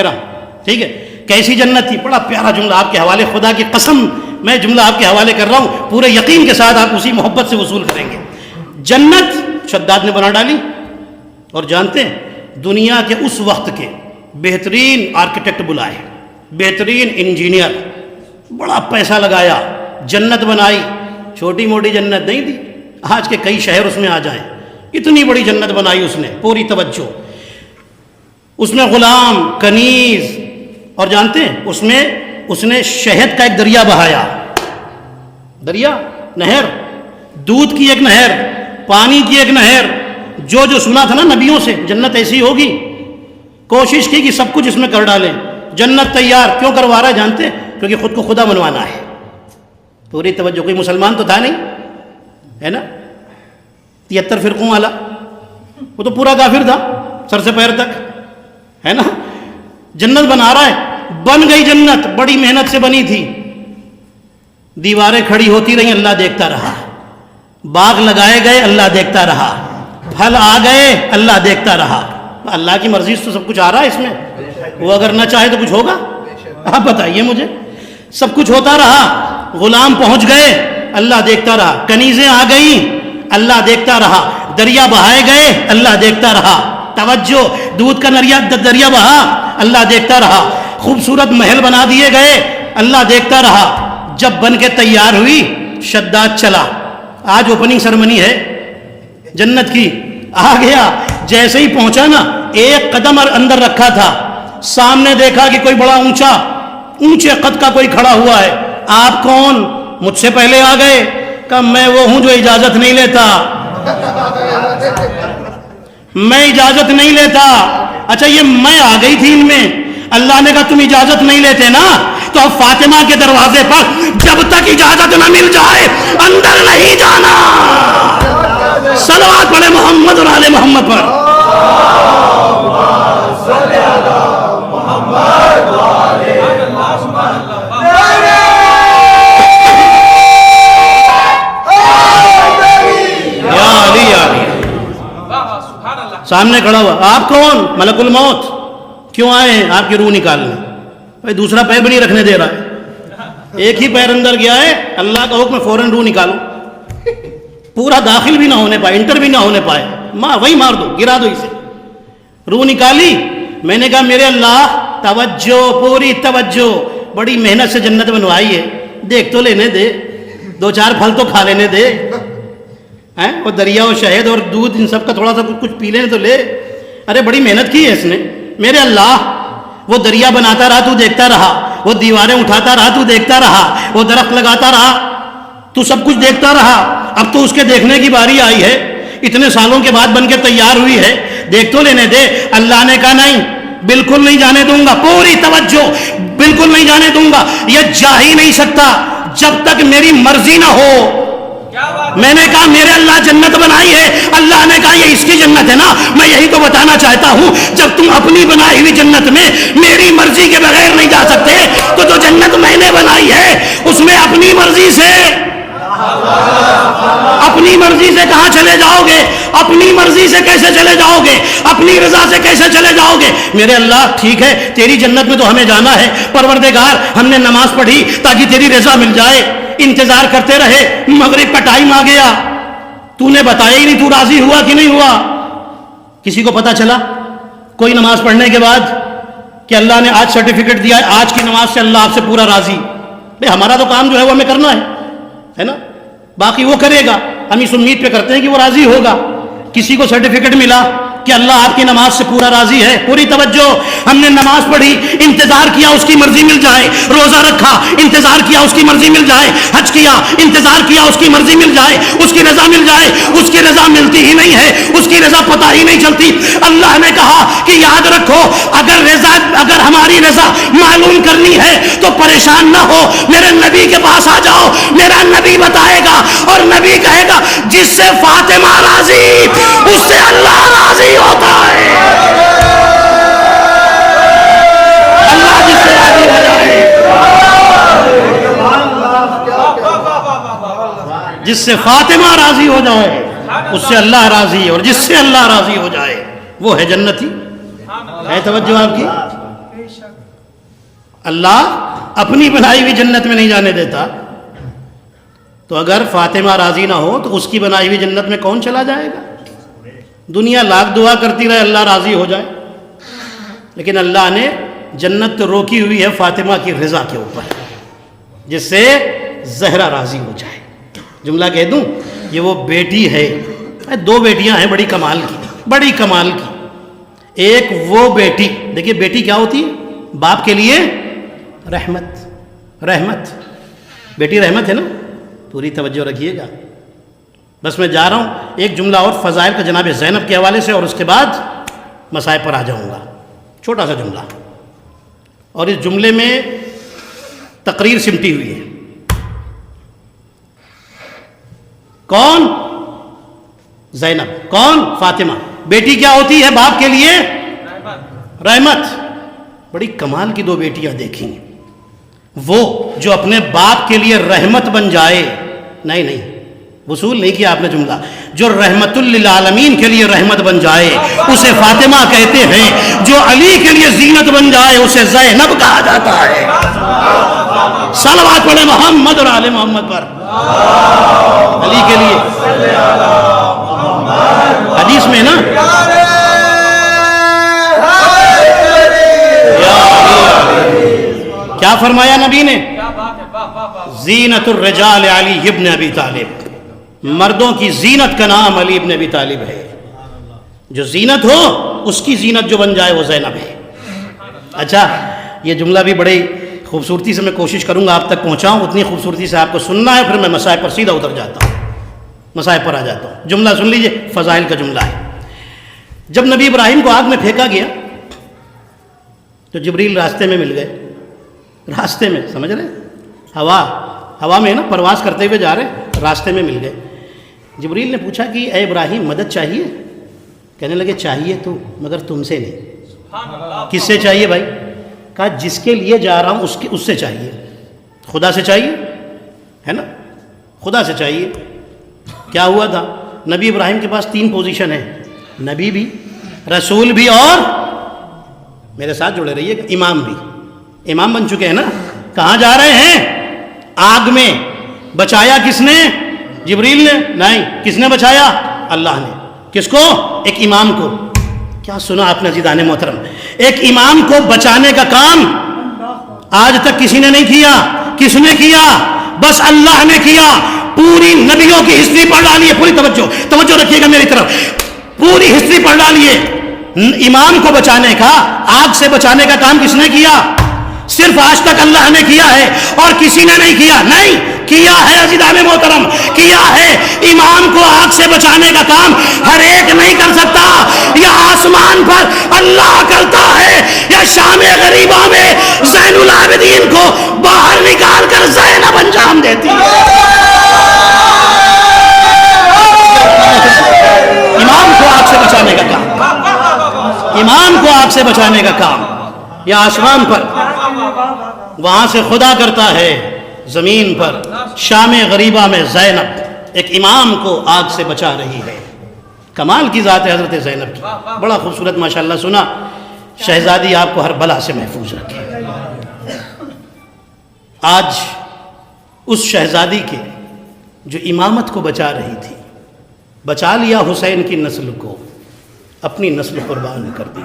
ارم، ٹھیک ہے۔ کیسی جنت تھی، بڑا پیارا جملہ آپ کے حوالے، خدا کی قسم میں جملہ آپ کے حوالے کر رہا ہوں، پورے یقین کے ساتھ آپ اسی محبت سے وصول کریں گے۔ جنت شداد نے بنا ڈالی، اور جانتے ہیں دنیا کے اس وقت کے بہترین آرکیٹیکٹ بلائے، بہترین انجینئر، بڑا پیسہ لگایا، جنت بنائی۔ چھوٹی موٹی جنت نہیں تھی، آج کے کئی شہر اس میں آ جائیں، اتنی بڑی جنت بنائی اس نے، پوری توجہ۔ اس میں غلام، کنیز، اور جانتے ہیں اس نے شہد کا ایک دریا بہایا، دریا، نہر، دودھ کی ایک نہر، پانی کی ایک نہر۔ جو سنا تھا نا نبیوں سے جنت ایسی ہوگی، کوشش کی کہ سب کچھ اس میں کر ڈالیں، جنت تیار۔ کیوں کروا رہا ہے جانتے ہیں؟ کیونکہ خود کو خدا بنوانا ہے۔ پوری توجہ، کوئی مسلمان تو تھا نہیں، ہے نا، 73 فرقوں والا، وہ تو پورا کافر تھا سر سے پیر تک، ہے نا۔ جنت بنا رہا ہے، بن گئی جنت، بڑی محنت سے بنی تھی، دیواریں کھڑی ہوتی رہیں، اللہ دیکھتا رہا، باغ لگائے گئے، اللہ دیکھتا رہا، پھل آ گئے، اللہ دیکھتا رہا۔ اللہ کی مرضی سے تو سب کچھ آ رہا ہے اس میں، وہ اگر نہ چاہے تو کچھ ہوگا؟ آپ بتائیے مجھے، سب کچھ ہوتا رہا۔ غلام پہنچ گئے، اللہ دیکھتا رہا، کنیزیں آ گئیں، اللہ دیکھتا رہا، دریا بہائے گئے، اللہ دیکھتا رہا۔ توجہ، دودھ کا دریا بہا، اللہ دیکھتا رہا۔ خوبصورت محل بنا دیے گئے، اللہ دیکھتا رہا۔ جب بن کے تیار ہوئی، شداد چلا، آج اوپننگ سرمنی ہے جنت کی، آ گیا، جیسے ہی پہنچا نا، ایک قدم اندر رکھا تھا، سامنے دیکھا کہ کوئی بڑا اونچے قد کا کوئی کھڑا ہوا ہے۔ آپ کون؟ مجھ سے پہلے آ گئے۔ کہا میں وہ ہوں جو اجازت نہیں لیتا، میں اجازت نہیں لیتا۔ اچھا یہ میں آ گئی تھی ان میں، اللہ نے کہا تم اجازت نہیں لیتے نا، تو اب فاطمہ کے دروازے پر جب تک اجازت نہ مل جائے اندر نہیں جانا۔ صلوات پڑھے محمد اور آل محمد پر۔ سامنے کھڑا ہوا، آپ کون؟ ملک الموت، کیوں آئے ہیں؟ آپ کی روح نکالنے۔ بھائی دوسرا پیر بھی نہیں رکھنے دے رہا ہے، ایک ہی پیر اندر گیا ہے، اللہ کا حکم فوراً روح نکالو، پورا داخل بھی نہ ہونے پائے، انٹر بھی نہ ہونے پائے، وہی مار دو، گرا دو اسے۔ روح نکالی، میں نے کہا میرے اللہ توجہ، پوری توجہ، بڑی محنت سے جنت بنوائی ہے، دیکھ تو لینے دے، دو چار پھل تو کھا لینے دے، وہ دریا و شہد اور دودھ ان سب کا تھوڑا سا کچھ پی لینے تو لے. ارے بڑی محنت کی ہے اس نے. میرے اللہ، وہ دریا بناتا رہا تو دیکھتا رہا، وہ دیواریں اٹھاتا رہا تو دیکھتا رہا، وہ درخت لگاتا رہا تو سب کچھ دیکھتا رہا. اب تو اس کے دیکھنے کی باری آئی ہے، اتنے سالوں کے بعد بن کے تیار ہوئی ہے، دیکھ تو لینے دے. اللہ نے کہا نہیں، بالکل نہیں جانے دوں گا. پوری توجہ، بالکل نہیں جانے دوں گا. یہ جا ہی نہیں سکتا جب تک میری مرضی نہ ہو. میں نے کہا میرے اللہ جنت بنائی ہے. اللہ نے کہا یہ اس کی جنت ہے نا. میں یہی تو بتانا چاہتا ہوں، جب تم اپنی بنائی ہوئی جنت میں میری مرضی کے بغیر نہیں جا سکتے تو جو جنت میں نے بنائی ہے اس میں اپنی مرضی سے کہاں چلے جاؤ گے؟ اپنی مرضی سے کیسے چلے جاؤ گے؟ اپنی رضا سے کیسے چلے جاؤ گے؟ میرے اللہ ٹھیک ہے، تیری جنت میں تو ہمیں جانا ہے پروردگار. ہم نے نماز پڑھی تاکہ تیری رضا مل جائے، انتظار کرتے رہے، مغرب کا ٹائم آ گیا، تو نے بتایا ہی نہیں تو راضی ہوا کہ نہیں ہوا. کسی کو پتا چلا کوئی نماز پڑھنے کے بعد کہ اللہ نے آج سرٹیفکیٹ دیا ہے، آج کی نماز سے اللہ آپ سے پورا راضی؟ بھئی ہمارا تو کام جو ہے وہ ہمیں کرنا ہے نا، باقی وہ کرے گا. ہم اس امید پہ کرتے ہیں کہ وہ راضی ہوگا. کسی کو سرٹیفکیٹ ملا کہ اللہ آپ کی نماز سے پورا راضی ہے. پوری توجہ، ہم نے نماز پڑھی، انتظار کیا اس کی مرضی مل جائے، روزہ رکھا، انتظار کیا اس کی مرضی مل جائے، حج کیا، انتظار کیا اس کی مرضی مل جائے، اس کی رضا مل جائے. اس کی رضا ملتی ہی نہیں ہے، اس کی رضا پتہ ہی نہیں چلتی. اللہ نے کہا کہ یاد رکھو، اگر ہماری رضا معلوم کرنی ہے تو پریشان نہ ہو، میرے نبی کے پاس آ جاؤ. میرا نبی بتائے گا اور نبی کہے گا جس سے فاطمہ راضی اس سے اللہ راضی ہوتا ہے. اللہ جس سے راضی ہو جائے، جس سے فاطمہ راضی ہو جائے اس سے اللہ راضی ہے، اور جس سے اللہ راضی ہو جائے وہ ہے جنتی. ہے توجہ آپ کی؟ اللہ اپنی بنائی ہوئی جنت میں نہیں جانے دیتا، تو اگر فاطمہ راضی نہ ہو تو اس کی بنائی ہوئی جنت میں کون چلا جائے گا؟ دنیا لاکھ دعا کرتی رہے اللہ راضی ہو جائے، لیکن اللہ نے جنت تو روکی ہوئی ہے فاطمہ کی رضا کے اوپر، جس سے زہرا راضی ہو جائے. جملہ کہہ دوں، یہ وہ بیٹی ہے. دو بیٹیاں ہیں بڑی کمال کی، بڑی کمال کی. ایک وہ بیٹی، دیکھیے بیٹی کیا ہوتی ہے؟ باپ کے لیے رحمت. بیٹی رحمت ہے نا. پوری توجہ رکھیے گا. بس میں جا رہا ہوں ایک جملہ اور فضائل کا جناب زینب کے حوالے سے، اور اس کے بعد مصائب پر آ جاؤں گا. چھوٹا سا جملہ، اور اس جملے میں تقریر سمٹی ہوئی ہے. کون؟ زینب. کون؟ فاطمہ. بیٹی کیا ہوتی ہے باپ کے لیے؟ رحمت. بڑی کمال کی دو بیٹیاں دیکھیں. وہ جو اپنے باپ کے لیے رحمت بن جائے، نہیں وصول نہیں کیا آپ نے جملہ، جو رحمت للعالمین کے لیے رحمت بن جائے اسے فاطمہ کہتے ہیں. جو علی کے لیے زینت بن جائے اسے زینب کہا جاتا ہے. صلوات پڑھے محمد اور آل محمد پر. علی کے لیے حدیث میں نا، کیا فرمایا نبی نے؟ زینت الرجال علی ابن ابی طالب. مردوں کی زینت کا نام علی ابن ابی طالب ہے. جو زینت ہو اس کی زینت جو بن جائے وہ زینب ہے. اچھا، یہ جملہ بھی بڑی خوبصورتی سے میں کوشش کروں گا آپ تک پہنچاؤں، اتنی خوبصورتی سے آپ کو سننا ہے، پھر میں مسائل پر سیدھا اتر جاتا ہوں، مسائل پر آ جاتا ہوں. جملہ سن لیجئے، فضائل کا جملہ ہے. جب نبی ابراہیم کو آگ میں پھینکا گیا تو جبریل راستے میں مل گئے. راستے میں، سمجھ رہے؟ ہوا میں نا پرواز کرتے ہوئے جا رہے، راستے میں مل گئے. جبریل نے پوچھا کہ اے ابراہیم مدد چاہیے؟ کہنے لگے چاہیے تو، مگر تم سے نہیں. کس سے چاہیے بھائی؟ کہا جس کے لیے جا رہا ہوں اس سے چاہیے. خدا سے چاہیے، ہے نا، خدا سے چاہیے. کیا ہوا تھا؟ نبی ابراہیم کے پاس 3 پوزیشن ہیں، نبی بھی، رسول بھی، اور میرے ساتھ جڑے رہیے گا، امام بھی. امام بن چکے ہیں نا. کہاں جا رہے ہیں؟ آگ میں. بچایا کس نے؟ جبریل نے نہیں. کس نے بچایا؟ اللہ نے. کس کو؟ ایک امام کو. کیا سنا آپ نے عزیزان محترم؟ ایک امام کو بچانے کا کام آج تک کسی نے نہیں کیا. کس نے کیا؟ بس اللہ نے کیا پوری نبیوں کی ہسٹری پڑھ ڈالیے. پوری توجہ رکھیے گا میری طرف. پوری ہسٹری پڑھ ڈالیے. امام کو بچانے کا, آگ سے بچانے کا کام کس نے کیا؟ صرف آج تک اللہ نے کیا ہے اور کسی نے نہیں کیا. نہیں کیا ہے عزیزان محترم, کیا ہے. امام کو آگ سے بچانے کا کام ہر ایک نہیں کر سکتا. یا آسمان پر اللہ کرتا ہے یا شام غریبہ میں زین العابدین کو باہر نکال کر زینب انجام دیتی ہے. امام کو آگ سے بچانے کا کام, امام کو آگ سے بچانے کا کام یا آسمان پر, وہاں سے خدا کرتا ہے زمین پر. شام غریبہ میں زینب ایک امام کو آگ سے بچا رہی ہے. کمال کی ذات ہے حضرت زینب کی. بڑا خوبصورت ماشاءاللہ سنا. شہزادی آپ کو ہر بلا سے محفوظ رکھے. آج اس شہزادی کے جو امامت کو بچا رہی تھی, بچا لیا حسین کی نسل کو, اپنی نسل قربان کر دی.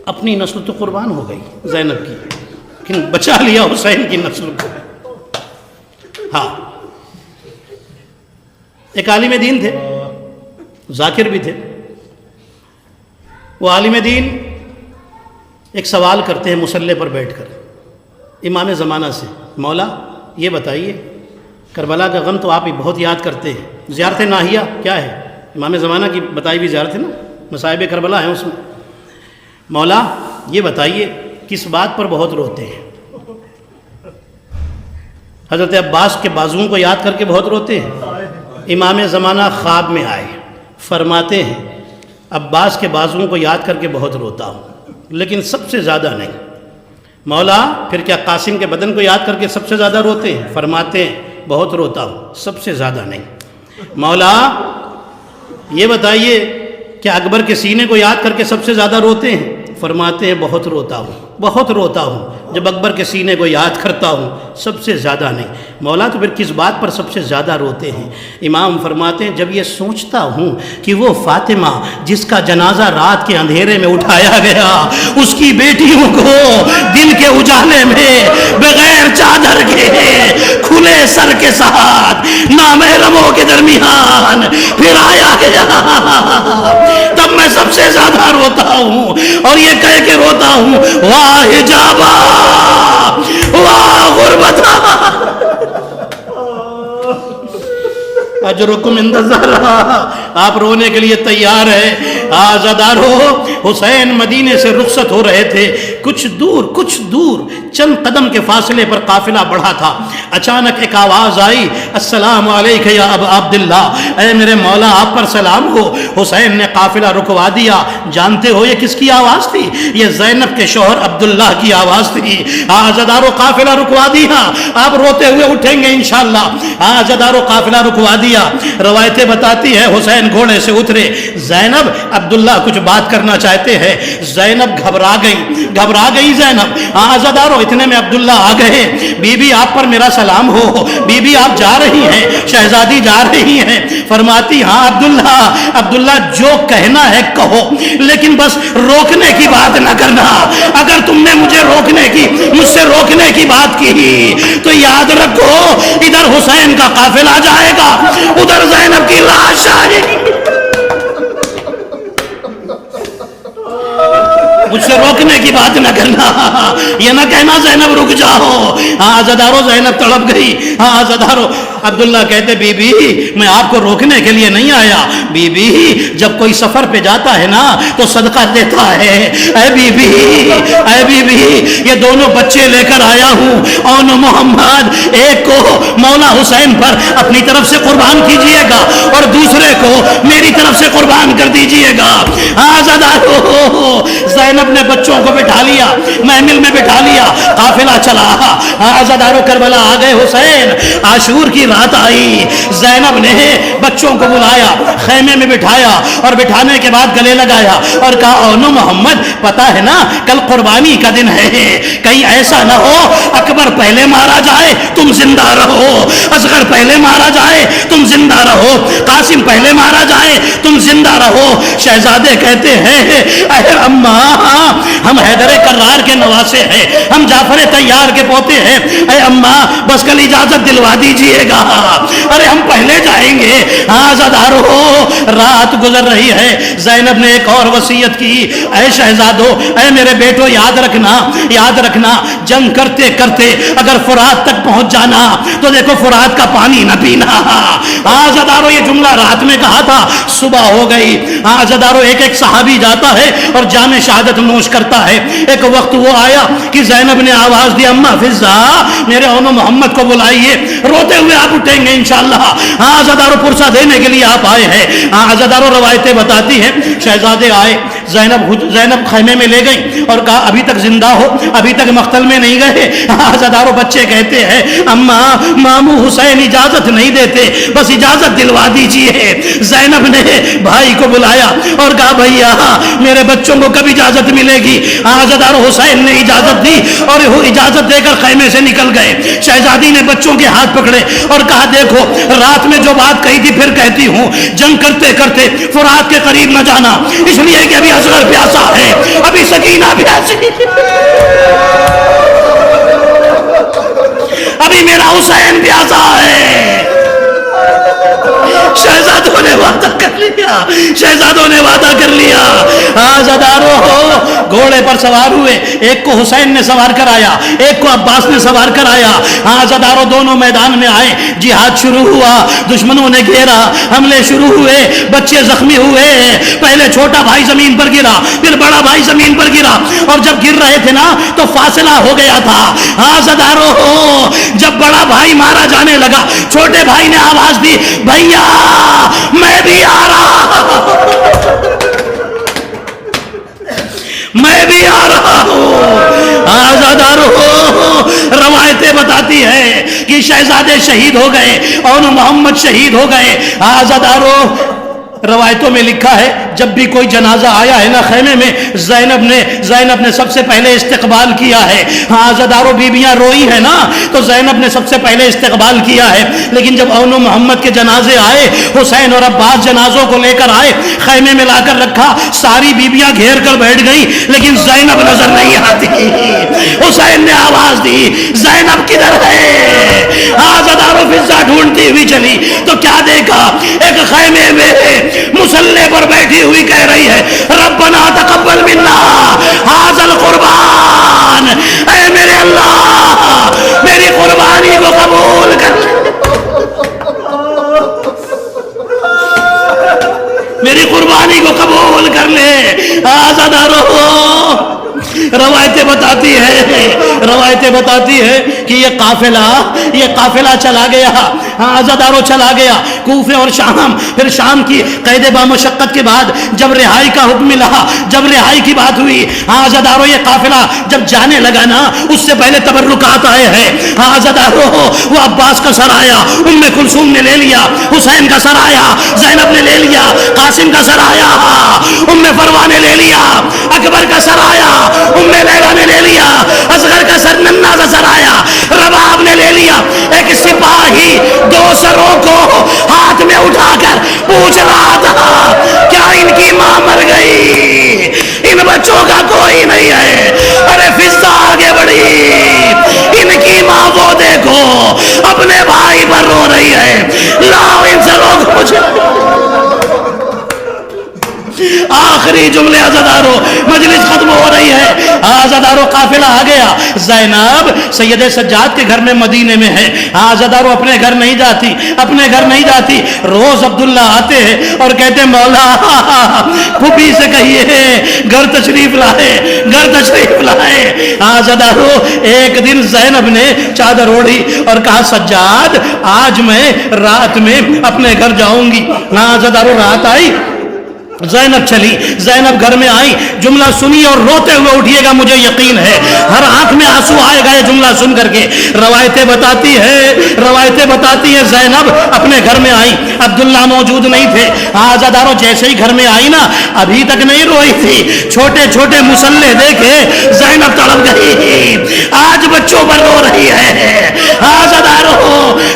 اپنی نسل تو قربان ہو گئی زینب کی, لیکن بچا لیا حسین کی نسل کو. ہاں, ایک عالم دین تھے, ذاکر بھی تھے. وہ عالم دین ایک سوال کرتے ہیں مصلی پر بیٹھ کر امام زمانہ سے, مولا یہ بتائیے کربلا کا غم تو آپ ہی بہت یاد کرتے ہیں, زیارت ناہیہ کیا ہے؟ امام زمانہ کی بتائی بھی زیارت ہے نا, مصائب کربلا ہیں اس میں. مولا یہ بتائیے کس بات پر بہت روتے ہیں؟ حضرت عباس کے بازوؤں کو یاد کر کے بہت روتے ہیں. امام زمانہ خواب میں آئے, فرماتے ہیں عباس کے بازوؤں کو یاد کر کے بہت روتا ہوں, لیکن سب سے زیادہ نہیں. مولا پھر کیا قاسم کے بدن کو یاد کر کے سب سے زیادہ روتے ہیں؟ فرماتے ہیں بہت روتا ہوں, سب سے زیادہ نہیں. مولا یہ بتائیے کہ اکبر کے سینے کو یاد کر کے سب سے زیادہ روتے ہیں؟ فرماتے ہیں بہت روتا ہوں, بہت روتا ہوں. جب اکبر کے سینے کو یاد کرتا ہوں سب سے زیادہ نہیں. مولا تو پھر کس بات پر سب سے زیادہ روتے ہیں؟ امام فرماتے ہیں جب یہ سوچتا ہوں کہ وہ فاطمہ جس کا جنازہ رات کے اندھیرے میں اٹھایا گیا, اس کی بیٹیوں کو دن کے اجالے میں بغیر چادر کے کھلے سر کے ساتھ نامحرموں کے درمیان پھرایا گیا, تب میں سب سے زیادہ روتا ہوں. اور یہ کہہ کے روتا ہوں واہ حجابا واہ غربتا اجرکم عند الزہرا. آپ رونے کے لیے تیار ہیں. آزادارو, حسین مدینے سے رخصت ہو رہے تھے. کچھ دور چند قدم کے فاصلے پر قافلہ بڑھا تھا. اچانک ایک آواز آئی, السلام علیکہ یا ابا عبداللہ, اے میرے مولا آپ پر سلام ہو. حسین نے قافلہ رکوا دیا. جانتے ہو یہ کس کی آواز تھی؟ یہ زینب کے شوہر عبداللہ کی آواز تھی. آزادارو قافلہ رکوا دیا, آپ روتے ہوئے اٹھیں گے انشاءاللہ. آزادارو قافلہ رکوا دیا. روایتیں بتاتی ہیں حسین گھوڑے سے اترے. زینب عبداللہ کچھ بات کرنا چاہتے ہیں. زینب گھبرا گئی زینب. آزادارو اتنے میں عبداللہ آ گئے. بی بی آپ پر میرا سلام ہو. بی بی آپ جا رہی ہیں, شہزادی جا رہی ہیں. فرماتی ہاں عبداللہ جو کہنا ہے کہو, لیکن بس روکنے کی بات نہ کرنا. اگر تم نے مجھ سے روکنے کی بات کی تو یاد رکھو ادھر حسین کا قافلہ جائے گا, ادھر زینب کی لاش آئے گی. مجھ سے روکنے کی بات نہ کرنا, یہ نہ کہنا زینب رک جاؤ. آزادارو زینب تڑپ گئی. آزادارو عبداللہ کہتے بی بی میں آپ کو روکنے کے لیے نہیں آیا. بی بی جب کوئی سفر پہ جاتا ہے نا تو صدقہ دیتا ہے. اے بی بی یہ دونوں بچے لے کر آیا ہوں. اون محمد, ایک کو مولا حسین پر اپنی طرف سے قربان کیجئے گا اور دوسرے کو میری طرف سے قربان کر دیجئے گا. آزادارو زینب نے بچوں کو بٹھا لیا, محمل میں بٹھا لیا, قافلہ چلا. آزادارو کربلا آ گئے. حسین عاشور کی رات آئی. زینب نے بچوں کو بلایا, خیمے میں بٹھایا اور بٹھانے کے بعد گلے لگایا اور کہا اونو محمد پتا ہے نا کل قربانی کا دن ہے, کہیں ایسا نہ ہو اکبر پہلے مارا جائے تم زندہ رہو, اصغر پہلے مارا جائے تم زندہ رہو، قاسم پہلے مارا جائے تم زندہ رہو۔ شہزادے کہتے ہیں اے اماں، ہم حیدر کرار کے نواسے ہیں، ہم جعفر طیار کے پوتے ہیں، اے اماں بس کل اجازت دلوا دیجئے گا، ارے ہم پہلے جائیں گے۔ عزادارو، رات گزر رہی ہے، زینب نے ایک اور وصیت کی، اے شہزادو، اے میرے بیٹو، یاد رکھنا جنگ کرتے کرتے اگر فرات تک پہنچ جانا تو دیکھو فرات کا پانی نہ پینا۔ عزادارو، یہ جملہ رات میں کہا تھا، صبح ہو گئی۔ عزادارو، ایک صحابی جاتا ہے اور جام شہادت نوش کرتا ہے۔ ایک وقت وہ آیا کہ زینب نے آواز دی، اماں فضا، میرے اونو محمد کو بلائیے، روتے ہوئے آپ اٹھیں گے انشاءاللہ۔ عزادارو، پرسہ دینے کے لیے آپ آئے ہیں۔ عزادارو، روایتیں بتاتی ہیں شہزادے آئے، زینب خیمے میں لے گئی اور کہا ابھی تک زندہ ہو، ابھی تک مقتل میں نہیں گئے۔ عزادارو، بچے کہتے ہیں اماں مامو حسین اجازت نہیں دیتے، بس اجازت دلوا دیجئے۔ زینب نے بھائی کو بلایا اور کہا بھیا میرے بچوں کو کب اجازت ملے گی؟ عزادارو، حسین نے اجازت دی اور وہ اجازت دے کر خیمے سے نکل گئے۔ شہزادی نے بچوں کے ہاتھ پکڑے اور کہا دیکھو رات میں جو بات کہی تھی پھر کہتی ہوں، جنگ کرتے کرتے فرات کے قریب نہ جانا، اس لیے کہ ابھی اصغر پیاسا ہے، ابھی سکینہ پیاسی، ابھی میرا حسین پیاسا ہے۔ شہزادوں نے وعدہ کر لیا۔ عزادارو، گھوڑے پر سوار ہوئے، ایک کو حسین نے سوار کر آیا، ایک کو عباس نے سوار کر آیا۔ عزادارو، دونوں میدان میں آئے، جہاد شروع ہوا، دشمنوں نے گھیرا، حملے شروع ہوئے، بچے زخمی ہوئے، پہلے چھوٹا بھائی زمین پر گرا، پھر بڑا بھائی زمین پر گرا، اور جب گر رہے تھے نا تو فاصلہ ہو گیا تھا۔ عزادارو، جب بڑا بھائی مارا جانے لگا، چھوٹے بھائی نے آواز دی، بھیا میں بھی آ رہا ہوں۔ عزادارو، روایتیں بتاتی ہے کہ شہزادے شہید ہو گئے اور محمد شہید ہو گئے۔ عزادارو، روایتوں میں لکھا ہے جب بھی کوئی جنازہ آیا ہے نا خیمے میں، زینب نے سب سے پہلے استقبال کیا ہے۔ عزادارو، بیویاں روئی ہے نا تو زینب نے سب سے پہلے استقبال کیا ہے، لیکن جب اونو محمد کے جنازے آئے، حسین اور عباس جنازوں کو لے کر آئے، خیمے میں لا کر رکھا، ساری بیویاں گھیر کر بیٹھ گئی، لیکن زینب نظر نہیں آتی۔ حسین نے آواز دی، زینب کدھر ہے؟ عزادارو، فضا ڈھونڈتی ہوئی چلی تو کیا دیکھا، ایک خیمے میں مسلح پر بیٹھی ہوئی کہہ رہی ہے، ربنا تقبل منا ھذا القربان، اے میرے اللہ میری قربانی کو قبول کر لے، میری قربانی کو قبول کر لے۔ عزادارو، روایتیں بتاتی ہے کہ یہ قافلہ چلا گیا۔ عزادارو، چلا گیا کوفے اور شام، پھر شام کی قید بامشقت کے بعد جب رہائی کا حکم ملا، جب رہائی کی بات ہوئی، عزادارو یہ قافلہ جب جانے لگا نا اس سے پہلے تبرکات آئے ہیں۔ عزادارو، وہ عباس کا سر آیا، ام کلثوم نے لے لیا، حسین کا سر آیا، زینب نے لے لیا، قاسم کا سر آیا، ام فروا نے لے لیا، اکبر کا سر آیا، ام لیلا نے لے لیا، اصغر کا سر ننا کا سر آیا، رباب نے لے لیا۔ ایک سپاہی دو سروں کو ہاتھ میں اٹھا کر پوچھ رہا تھا کیا ان کی ماں مر گئی؟ ان بچوں کا کوئی نہیں ہے۔ ارے فضا آگے بڑھی، ان کی ماں وہ دیکھو اپنے بھائی پر رو رہی ہے، لاؤ ان سروں کو مجھے۔ آخری جملے عزادارو، مجلس ختم ہو رہی ہے، عزادارو قافلہ آ گیا۔ زینب سید سجاد کے گھر میں مدینے میں ہے، عزادارو اپنے گھر نہیں جاتی، روز عبداللہ آتے ہیں اور کہتے ہیں مولا پھوپھی سے کہیے گھر تشریف لائے۔ عزادارو، ایک دن زینب نے چادر اوڑھی اور کہا سجاد آج میں رات میں اپنے گھر جاؤں گی۔ عزادارو، رات آئی، زینب چلی، زینب گھر میں آئی، جملہ سنی اور روتے ہوئے اٹھیے گا، مجھے یقین ہے ہر آنکھ میں آنسو آئے گا یہ جملہ سن کر کے۔ روایتیں بتاتی ہے زینب اپنے گھر میں آئی، عبداللہ موجود نہیں تھے۔ آزاداروں جیسے ہی گھر میں آئی نا، ابھی تک نہیں روئی تھی، چھوٹے چھوٹے مسلح دیکھے زینب تڑپ گئی، آج بچوں پر رو رہی ہے۔ آزاداروں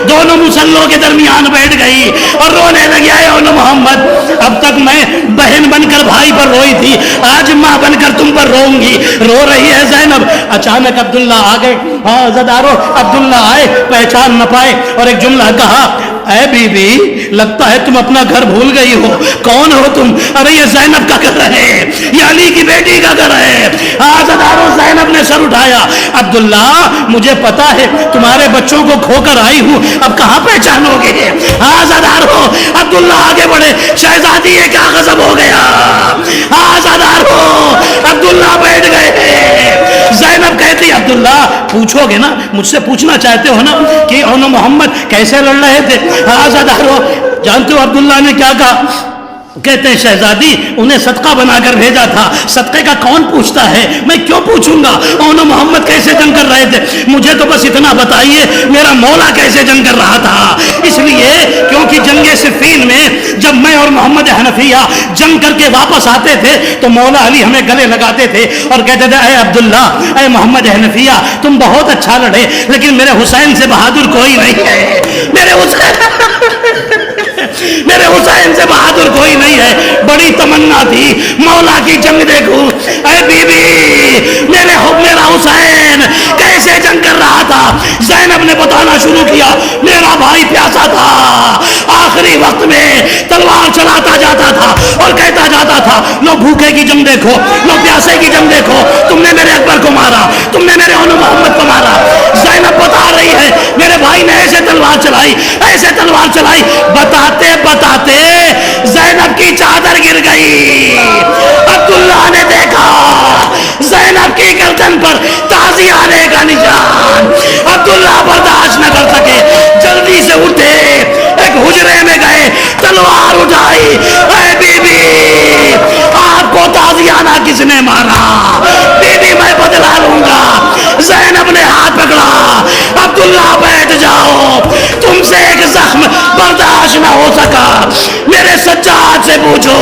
دونوں مسلوں کے درمیان بیٹھ گئی اور رونے لگی، اے اولو محمد، اب تک میں بہن بن کر بھائی پر روئی تھی، آج ماں بن کر تم پر روؤں گی۔ رو رہی ہے زینب۔ اچانک عبداللہ آ گئے، عزادارو عبداللہ آئے، پہچان نہ پائے اور ایک جملہ کہا، اے بی بی، لگتا ہے تم اپنا گھر بھول گئی ہو، کون ہو تم؟ ارے یہ زینب کا گھر ہے، یہ علی کی بیٹی کا گھر ہے۔ عزادارو زینب نے سر اٹھایا، عبداللہ مجھے پتا ہے تمہارے بچوں کو کھو کر آئی ہوں، اب کہاں پہچانو گے؟ عزادارو عبداللہ آگے بڑھے، شہزادی یہ کیا غضب ہو گیا؟ عزادارو عبداللہ بیٹھ گئے۔ زینب کہتی، عبداللہ پوچھو گے نا، مجھ سے پوچھنا چاہتے ہو نا کہ اونو محمد کیسے لڑ رہے تھے؟ عزادارو جانتے ہو عبداللہ نے کیا کہا؟ کہتے ہیں شہزادی انہیں صدقہ بنا کر بھیجا تھا، صدقے کا کون پوچھتا ہے، میں کیوں پوچھوں گا اونو محمد کیسے جنگ کر رہے تھے، مجھے تو بس اتنا بتائیے میرا مولا کیسے جنگ کر رہا تھا۔ اس لیے کیونکہ جنگ صفین میں جب میں اور محمد حنفیہ جنگ کر کے واپس آتے تھے تو مولا علی ہمیں گلے لگاتے تھے اور کہتے تھے، اے عبداللہ، اے محمد حنفیہ، تم بہت اچھا لڑے لیکن میرے حسین سے بہادر کوئی نہیں ہے، میرے حسین سے بہادر کوئی نہیں ہے۔ بڑی تمنا تھی مولا کی جنگ دیکھوں، اے بی بی میرا حسین کیسے جنگ کر رہا تھا۔ زینب نے بتانا شروع کیا، میرا بھائی پیاسا تھا، آخری وقت میں تلوار چلاتا جاتا تھا اور کہتا جاتا تھا، لو بھوکے کی جنگ دیکھو، لو پیاسے کی جنگ دیکھو، تم نے میرے اکبر کو مارا، تم نے میرے اونو محمد کو مارا۔ زینب بتا رہی ہے میرے بھائی نے ایسے تلوار چلائی، ایسے تلوار چلائی، بتاتے بتاتے زینب کی چادر گر گئی۔ عبداللہ نے دیکھا زینب کی گردن پر تازی آنے کا نشان، عبداللہ برداشت نہ کر سکے، جلدی سے اٹھے، ایک حجرے میں گئے، تلوار اٹھائی، اے بی بی آپ کو تازیانہ کس نے مارا؟ بی بی میں بدلا لوں گا۔ زینب نے ہاتھ پکڑا، عبداللہ بیٹھ جاؤ، تم سے ایک زخم برداشت نہ ہو سکا، میرے سجاد سے پوچھو،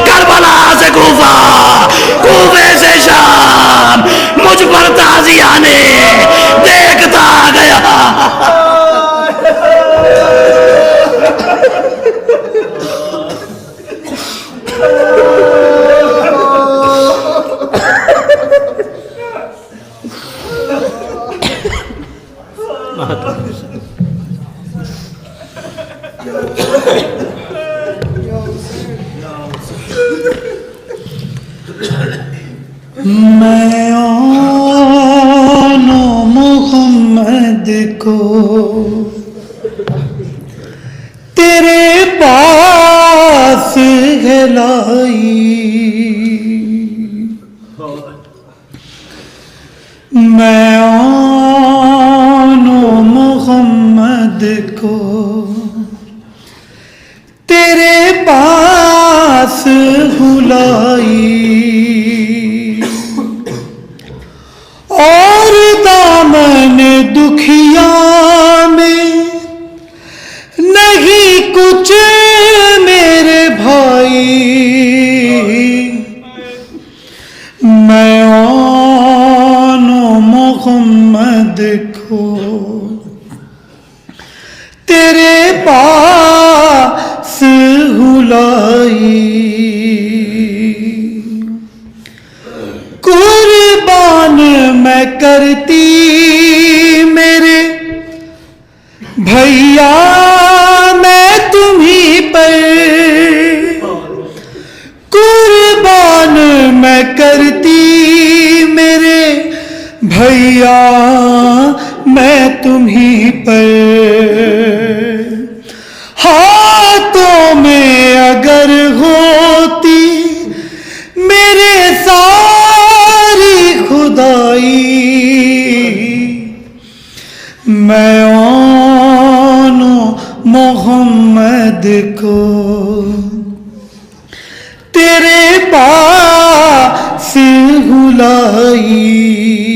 کربلا سے کوفہ، کوفے سے شام، مجھ پر تازیانے دیکھتا گیا۔ میں اونو محمد کو تیرے پاس ہے لائی، میں اونو محمد کو تیرے پاس لائی، اور دامن دکھیا میں نہیں کچھ میرے بھائی، میں اونو محمد کو تیرے پاس لائی، قربان میں کرتی میرے بھیا میں تمہیں پر، قربان میں کرتی میرے بھیا میں تمہیں پر، ہاتھوں میں اگر ہوتی میرے ساری خدائی، میں اونو محمد کو تیرے پاس ہوں لائی.